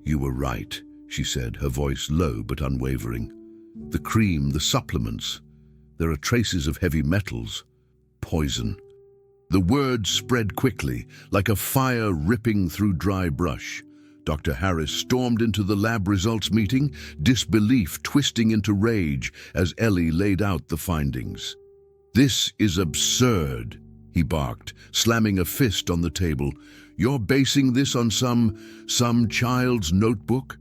"You were right," she said, her voice low but unwavering. "The cream, the supplements. There are traces of heavy metals. Poison." The words spread quickly, like a fire ripping through dry brush. Dr. Harris stormed into the lab results meeting, disbelief twisting into rage as Ellie laid out the findings. "This is absurd," he barked, slamming a fist on the table. "You're basing this on some child's notebook?"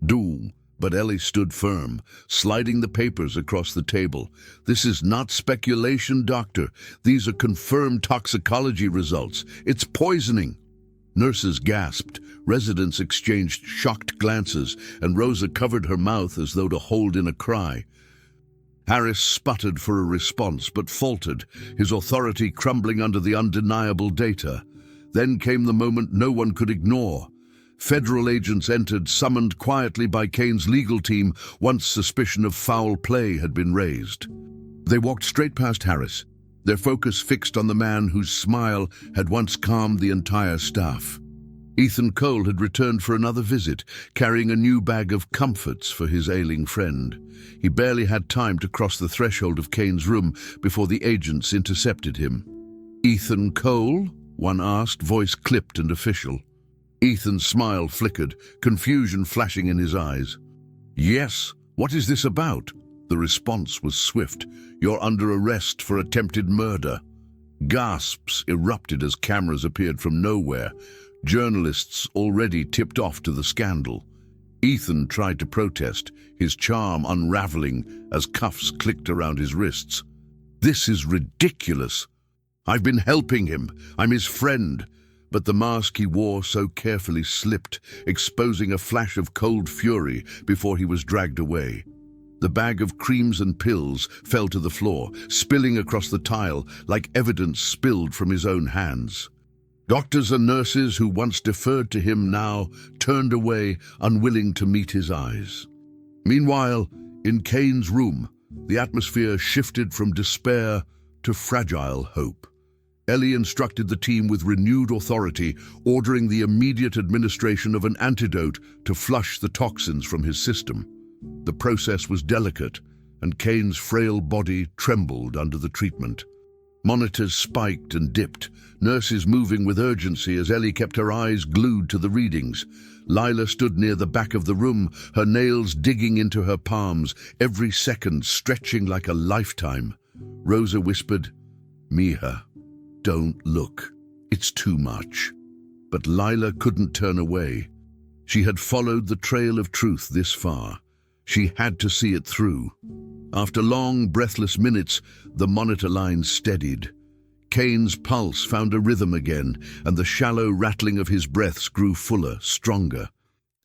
"Do." But Ellie stood firm, sliding the papers across the table. "This is not speculation, doctor. These are confirmed toxicology results. It's poisoning." Nurses gasped, residents exchanged shocked glances, and Rosa covered her mouth as though to hold in a cry. Harris sputtered for a response, but faltered, his authority crumbling under the undeniable data. Then came the moment no one could ignore. Federal agents entered, summoned quietly by Kane's legal team once suspicion of foul play had been raised. They walked straight past Harris, their focus fixed on the man whose smile had once calmed the entire staff. Ethan Cole had returned for another visit, carrying a new bag of comforts for his ailing friend. He barely had time to cross the threshold of Kane's room before the agents intercepted him. "Ethan Cole?" one asked, voice clipped and official. Ethan's smile flickered, confusion flashing in his eyes. "Yes, what is this about?" The response was swift. "You're under arrest for attempted murder." Gasps erupted as cameras appeared from nowhere, journalists already tipped off to the scandal. Ethan tried to protest, his charm unraveling as cuffs clicked around his wrists. "This is ridiculous. I've been helping him. I'm his friend." But the mask he wore so carefully slipped, exposing a flash of cold fury before he was dragged away. The bag of creams and pills fell to the floor, spilling across the tile like evidence spilled from his own hands. Doctors and nurses who once deferred to him now turned away, unwilling to meet his eyes. Meanwhile, in Kane's room, the atmosphere shifted from despair to fragile hope. Ellie instructed the team with renewed authority, ordering the immediate administration of an antidote to flush the toxins from his system. The process was delicate, and Kane's frail body trembled under the treatment. Monitors spiked and dipped, nurses moving with urgency as Ellie kept her eyes glued to the readings. Lila stood near the back of the room, her nails digging into her palms, every second stretching like a lifetime. Rosa whispered, "Mija, don't look. It's too much." But Lila couldn't turn away. She had followed the trail of truth this far. She had to see it through. After long, breathless minutes, the monitor line steadied. Kane's pulse found a rhythm again, and the shallow rattling of his breaths grew fuller, stronger.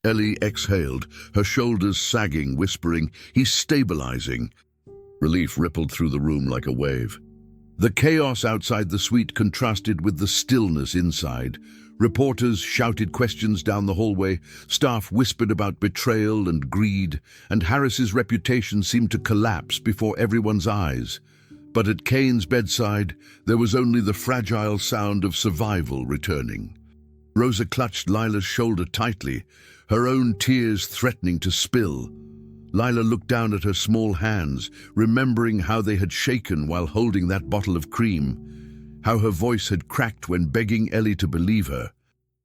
Ellie exhaled, her shoulders sagging, whispering, "He's stabilizing." Relief rippled through the room like a wave. The chaos outside the suite contrasted with the stillness inside. Reporters shouted questions down the hallway, staff whispered about betrayal and greed, and Harris's reputation seemed to collapse before everyone's eyes. But at Kane's bedside, there was only the fragile sound of survival returning. Rosa clutched Lila's shoulder tightly, her own tears threatening to spill. Lila looked down at her small hands, remembering how they had shaken while holding that bottle of cream, how her voice had cracked when begging Ellie to believe her.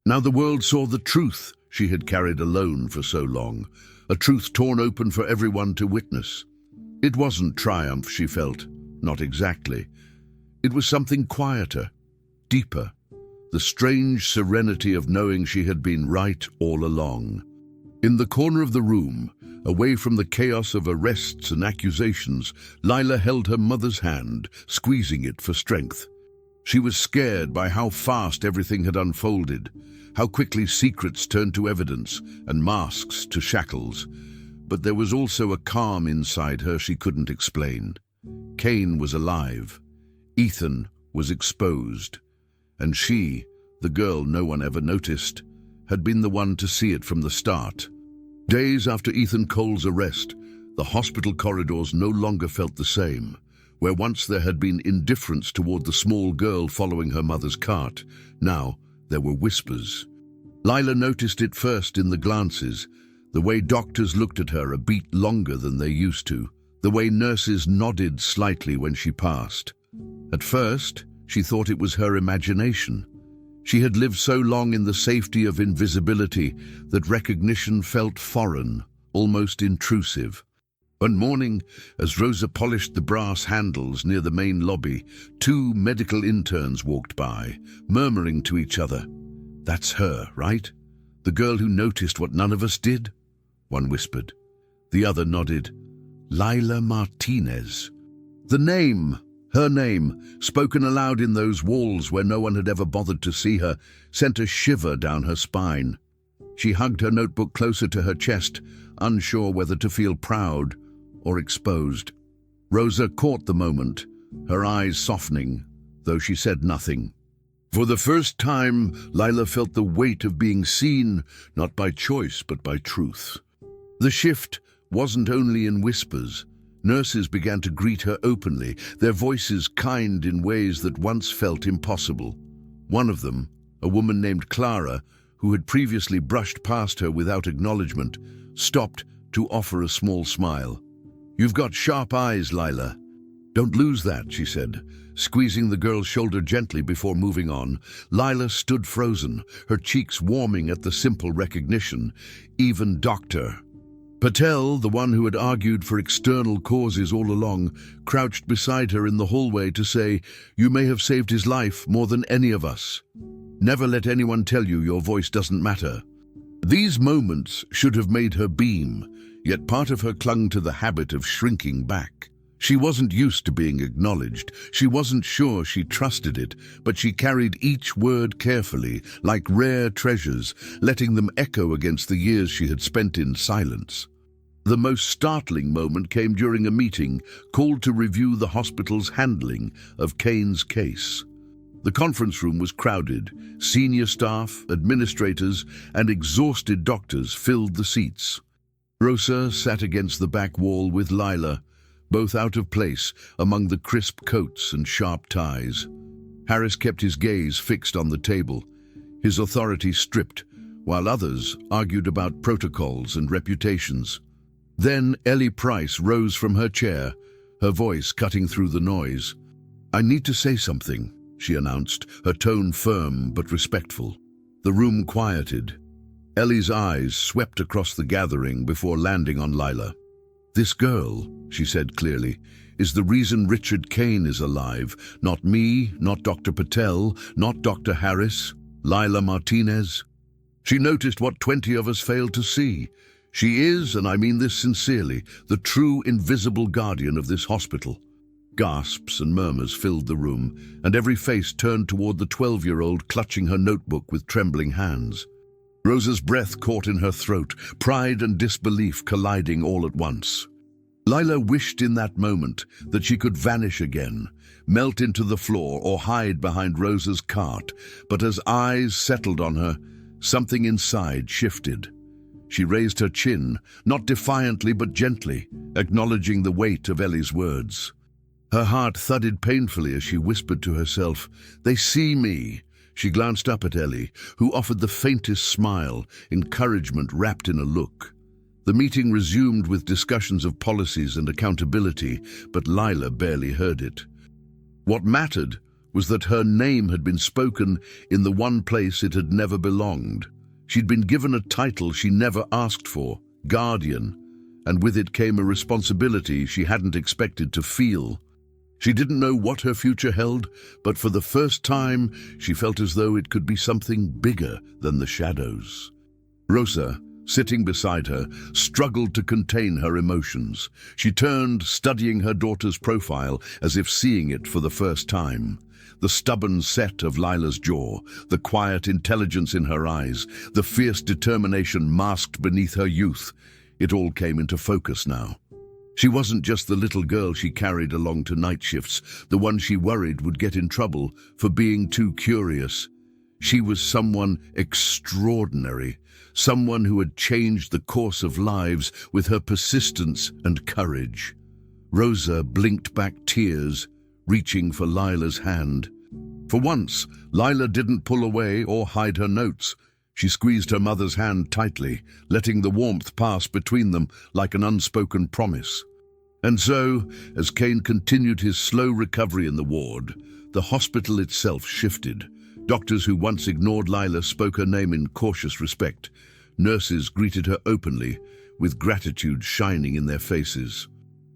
Now the world saw the truth she had carried alone for so long, a truth torn open for everyone to witness. It wasn't triumph she felt, not exactly. It was something quieter, deeper, the strange serenity of knowing she had been right all along. In the corner of the room, away from the chaos of arrests and accusations, Lila held her mother's hand, squeezing it for strength. She was scared by how fast everything had unfolded, how quickly secrets turned to evidence and masks to shackles. But there was also a calm inside her she couldn't explain. Kane was alive. Ethan was exposed. And she, the girl no one ever noticed, had been the one to see it from the start. Days after Ethan Cole's arrest, the hospital corridors no longer felt the same. Where once there had been indifference toward the small girl following her mother's cart, now there were whispers. Lila noticed it first in the glances, the way doctors looked at her a beat longer than they used to, the way nurses nodded slightly when she passed. At first, she thought it was her imagination. She had lived so long in the safety of invisibility that recognition felt foreign, almost intrusive. One morning, as Rosa polished the brass handles near the main lobby, two medical interns walked by, murmuring to each other. "That's her, right? The girl who noticed what none of us did?" one whispered. The other nodded. "Lila Martinez." The name, her name, spoken aloud in those walls where no one had ever bothered to see her, sent a shiver down her spine. She hugged her notebook closer to her chest, unsure whether to feel proud or exposed. Rosa caught the moment, her eyes softening, though she said nothing. For the first time, Lila felt the weight of being seen, not by choice but by truth. The shift wasn't only in whispers. Nurses began to greet her openly, their voices kind in ways that once felt impossible. One of them, a woman named Clara, who had previously brushed past her without acknowledgement, stopped to offer a small smile. "You've got sharp eyes, Lila. Don't lose that," she said, squeezing the girl's shoulder gently before moving on. Lila stood frozen, her cheeks warming at the simple recognition. Even Dr. Patel, the one who had argued for external causes all along, crouched beside her in the hallway to say, "You may have saved his life more than any of us. Never let anyone tell you your voice doesn't matter." These moments should have made her beam, yet part of her clung to the habit of shrinking back. She wasn't used to being acknowledged. She wasn't sure she trusted it, but she carried each word carefully, like rare treasures, letting them echo against the years she had spent in silence. The most startling moment came during a meeting called to review the hospital's handling of Kane's case. The conference room was crowded. Senior staff, administrators, and exhausted doctors filled the seats. Rosa sat against the back wall with Lila, both out of place among the crisp coats and sharp ties. Harris kept his gaze fixed on the table, his authority stripped, while others argued about protocols and reputations. Then Ellie Price rose from her chair, her voice cutting through the noise. "I need to say something," she announced, her tone firm but respectful. The room quieted. Ellie's eyes swept across the gathering before landing on Lila. "This girl," she said clearly, "is the reason Richard Kane is alive. Not me, not Dr. Patel, not Dr. Harris, Lila Martinez. She noticed what 20 of us failed to see. She is, and I mean this sincerely, the true invisible guardian of this hospital." Gasps and murmurs filled the room, and every face turned toward the 12-year-old clutching her notebook with trembling hands. Rosa's breath caught in her throat, pride and disbelief colliding all at once. Lila wished in that moment that she could vanish again, melt into the floor or hide behind Rosa's cart, but as eyes settled on her, something inside shifted. She raised her chin, not defiantly but gently, acknowledging the weight of Ellie's words. Her heart thudded painfully as she whispered to herself, "They see me." She glanced up at Ellie, who offered the faintest smile, encouragement wrapped in a look. The meeting resumed with discussions of policies and accountability, but Lila barely heard it. What mattered was that her name had been spoken in the one place it had never belonged. She'd been given a title she never asked for, guardian, and with it came a responsibility she hadn't expected to feel. She didn't know what her future held, but for the first time she felt as though it could be something bigger than the shadows. Rosa, sitting beside her, struggled to contain her emotions. She turned, studying her daughter's profile as if seeing it for the first time. The stubborn set of Lila's jaw, the quiet intelligence in her eyes, the fierce determination masked beneath her youth. It all came into focus now. She wasn't just the little girl she carried along to night shifts, the one she worried would get in trouble for being too curious. She was someone extraordinary, someone who had changed the course of lives with her persistence and courage. Rosa blinked back tears, reaching for Lila's hand. For once, Lila didn't pull away or hide her notes. She squeezed her mother's hand tightly, letting the warmth pass between them like an unspoken promise. And so, as Kane continued his slow recovery in the ward, the hospital itself shifted. Doctors who once ignored Lila spoke her name in cautious respect. Nurses greeted her openly, with gratitude shining in their faces.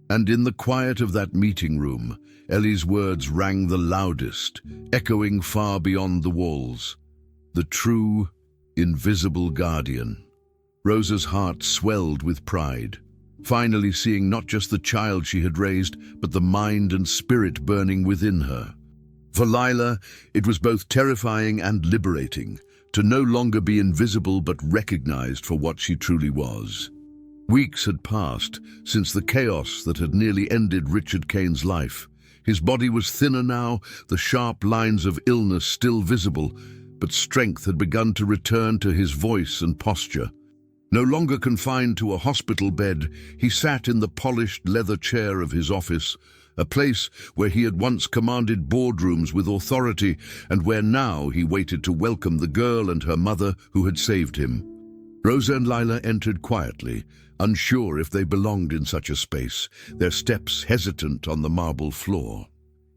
And in the quiet of that meeting room, Ellie's words rang the loudest, echoing far beyond the walls. The true, invisible guardian. Rosa's heart swelled with pride, finally seeing not just the child she had raised, but the mind and spirit burning within her. For Lila, it was both terrifying and liberating, to no longer be invisible but recognized for what she truly was. Weeks had passed since the chaos that had nearly ended Richard Kane's life. His body was thinner now, the sharp lines of illness still visible, but strength had begun to return to his voice and posture. No longer confined to a hospital bed, he sat in the polished leather chair of his office, a place where he had once commanded boardrooms with authority and where now he waited to welcome the girl and her mother who had saved him. Rosa and Lila entered quietly, unsure if they belonged in such a space, their steps hesitant on the marble floor.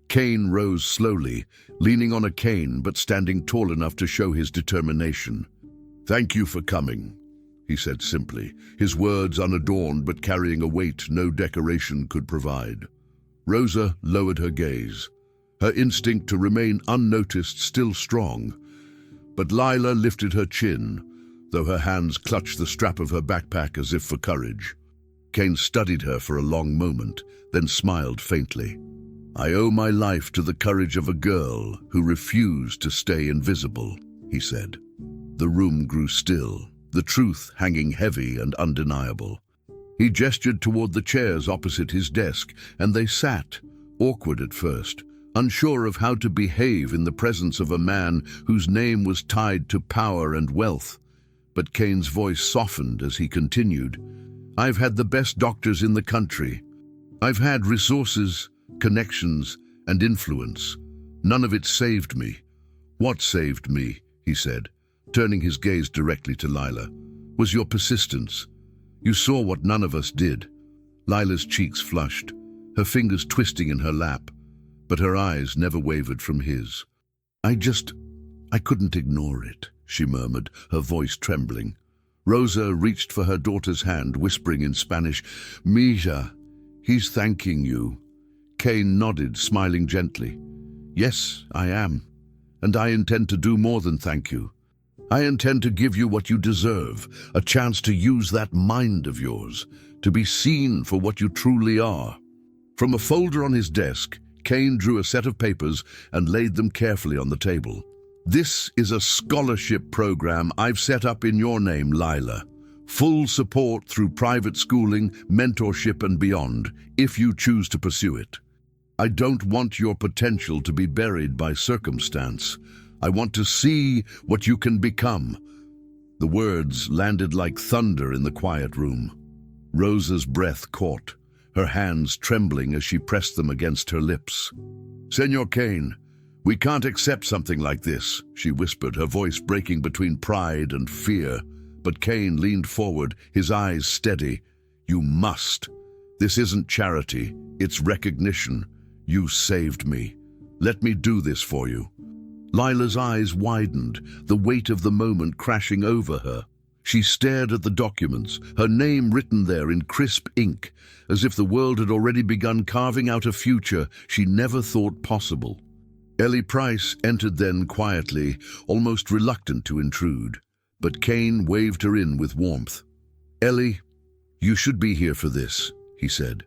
Kane rose slowly, leaning on a cane but standing tall enough to show his determination. "Thank you for coming," he said simply, his words unadorned but carrying a weight no decoration could provide. Rosa lowered her gaze, her instinct to remain unnoticed still strong. But Lila lifted her chin, though her hands clutched the strap of her backpack as if for courage. Kane studied her for a long moment, then smiled faintly. "I owe my life to the courage of a girl who refused to stay invisible," he said. The room grew still, the truth hanging heavy and undeniable. He gestured toward the chairs opposite his desk, and they sat, awkward at first, unsure of how to behave in the presence of a man whose name was tied to power and wealth. But Kane's voice softened as he continued. "I've had the best doctors in the country. I've had resources, connections, and influence. None of it saved me." "What saved me," he said, turning his gaze directly to Lila, "was your persistence. You saw what none of us did." Lila's cheeks flushed, her fingers twisting in her lap, but her eyes never wavered from his. I couldn't ignore it," she murmured, her voice trembling. Rosa reached for her daughter's hand, whispering in Spanish, "Mija, he's thanking you." Kane nodded, smiling gently. "Yes, I am, and I intend to do more than thank you. I intend to give you what you deserve, a chance to use that mind of yours, to be seen for what you truly are." From a folder on his desk, Kane drew a set of papers and laid them carefully on the table. "This is a scholarship program I've set up in your name, Lila. Full support through private schooling, mentorship, and beyond, if you choose to pursue it. I don't want your potential to be buried by circumstance. I want to see what you can become." The words landed like thunder in the quiet room. Rosa's breath caught, her hands trembling as she pressed them against her lips. "Senor Kane, we can't accept something like this," she whispered, her voice breaking between pride and fear. But Kane leaned forward, his eyes steady. "You must. This isn't charity, it's recognition. You saved me. Let me do this for you." Lila's eyes widened, the weight of the moment crashing over her. She stared at the documents, her name written there in crisp ink, as if the world had already begun carving out a future she never thought possible. Ellie Price entered then quietly, almost reluctant to intrude, but Kane waved her in with warmth. "Ellie, you should be here for this," he said.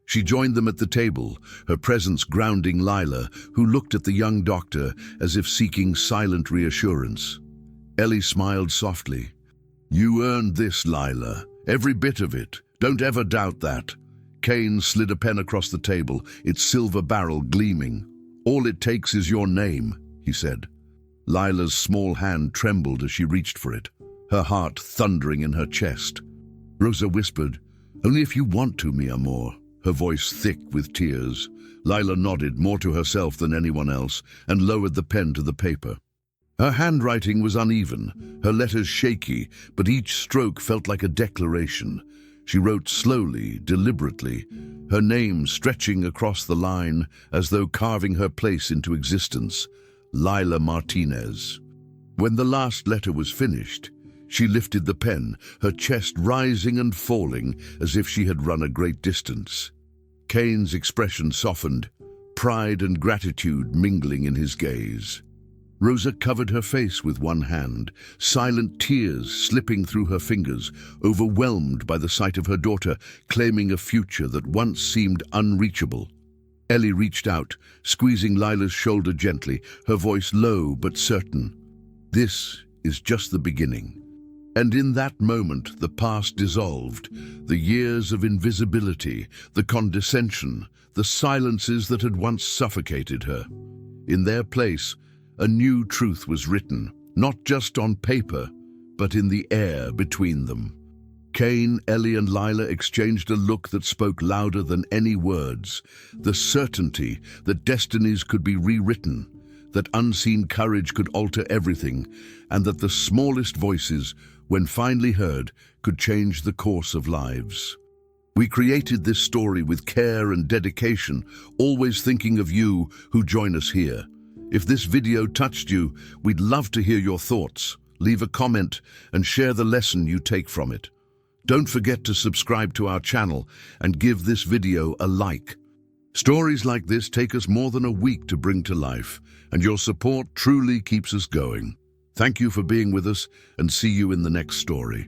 She joined them at the table, her presence grounding Lila, who looked at the young doctor as if seeking silent reassurance. Ellie smiled softly. "You earned this, Lila. Every bit of it. Don't ever doubt that." Kane slid a pen across the table, its silver barrel gleaming. "All it takes is your name," he said. Lila's small hand trembled as she reached for it, her heart thundering in her chest. Rosa whispered, "Only if you want to, mi amor," her voice thick with tears. Lila nodded, more to herself than anyone else, and lowered the pen to the paper. Her handwriting was uneven, her letters shaky, but each stroke felt like a declaration. She wrote slowly, deliberately, her name stretching across the line as though carving her place into existence. Lila Martinez. When the last letter was finished, she lifted the pen, her chest rising and falling as if she had run a great distance. Kane's expression softened, pride and gratitude mingling in his gaze. Rosa covered her face with one hand, silent tears slipping through her fingers, overwhelmed by the sight of her daughter claiming a future that once seemed unreachable. Ellie reached out, squeezing Lila's shoulder gently, her voice low but certain. "This is just the beginning." And in that moment, the past dissolved, the years of invisibility, the condescension, the silences that had once suffocated her. In their place, a new truth was written, not just on paper, but in the air between them. Kane, Ellie, and Lila exchanged a look that spoke louder than any words, the certainty that destinies could be rewritten, that unseen courage could alter everything, and that the smallest voices, when finally heard, could change the course of lives. We created this story with care and dedication, always thinking of you who join us here. If this video touched you, we'd love to hear your thoughts. Leave a comment and share the lesson you take from it. Don't forget to subscribe to our channel and give this video a like. Stories like this take us more than a week to bring to life, and your support truly keeps us going. Thank you for being with us and see you in the next story.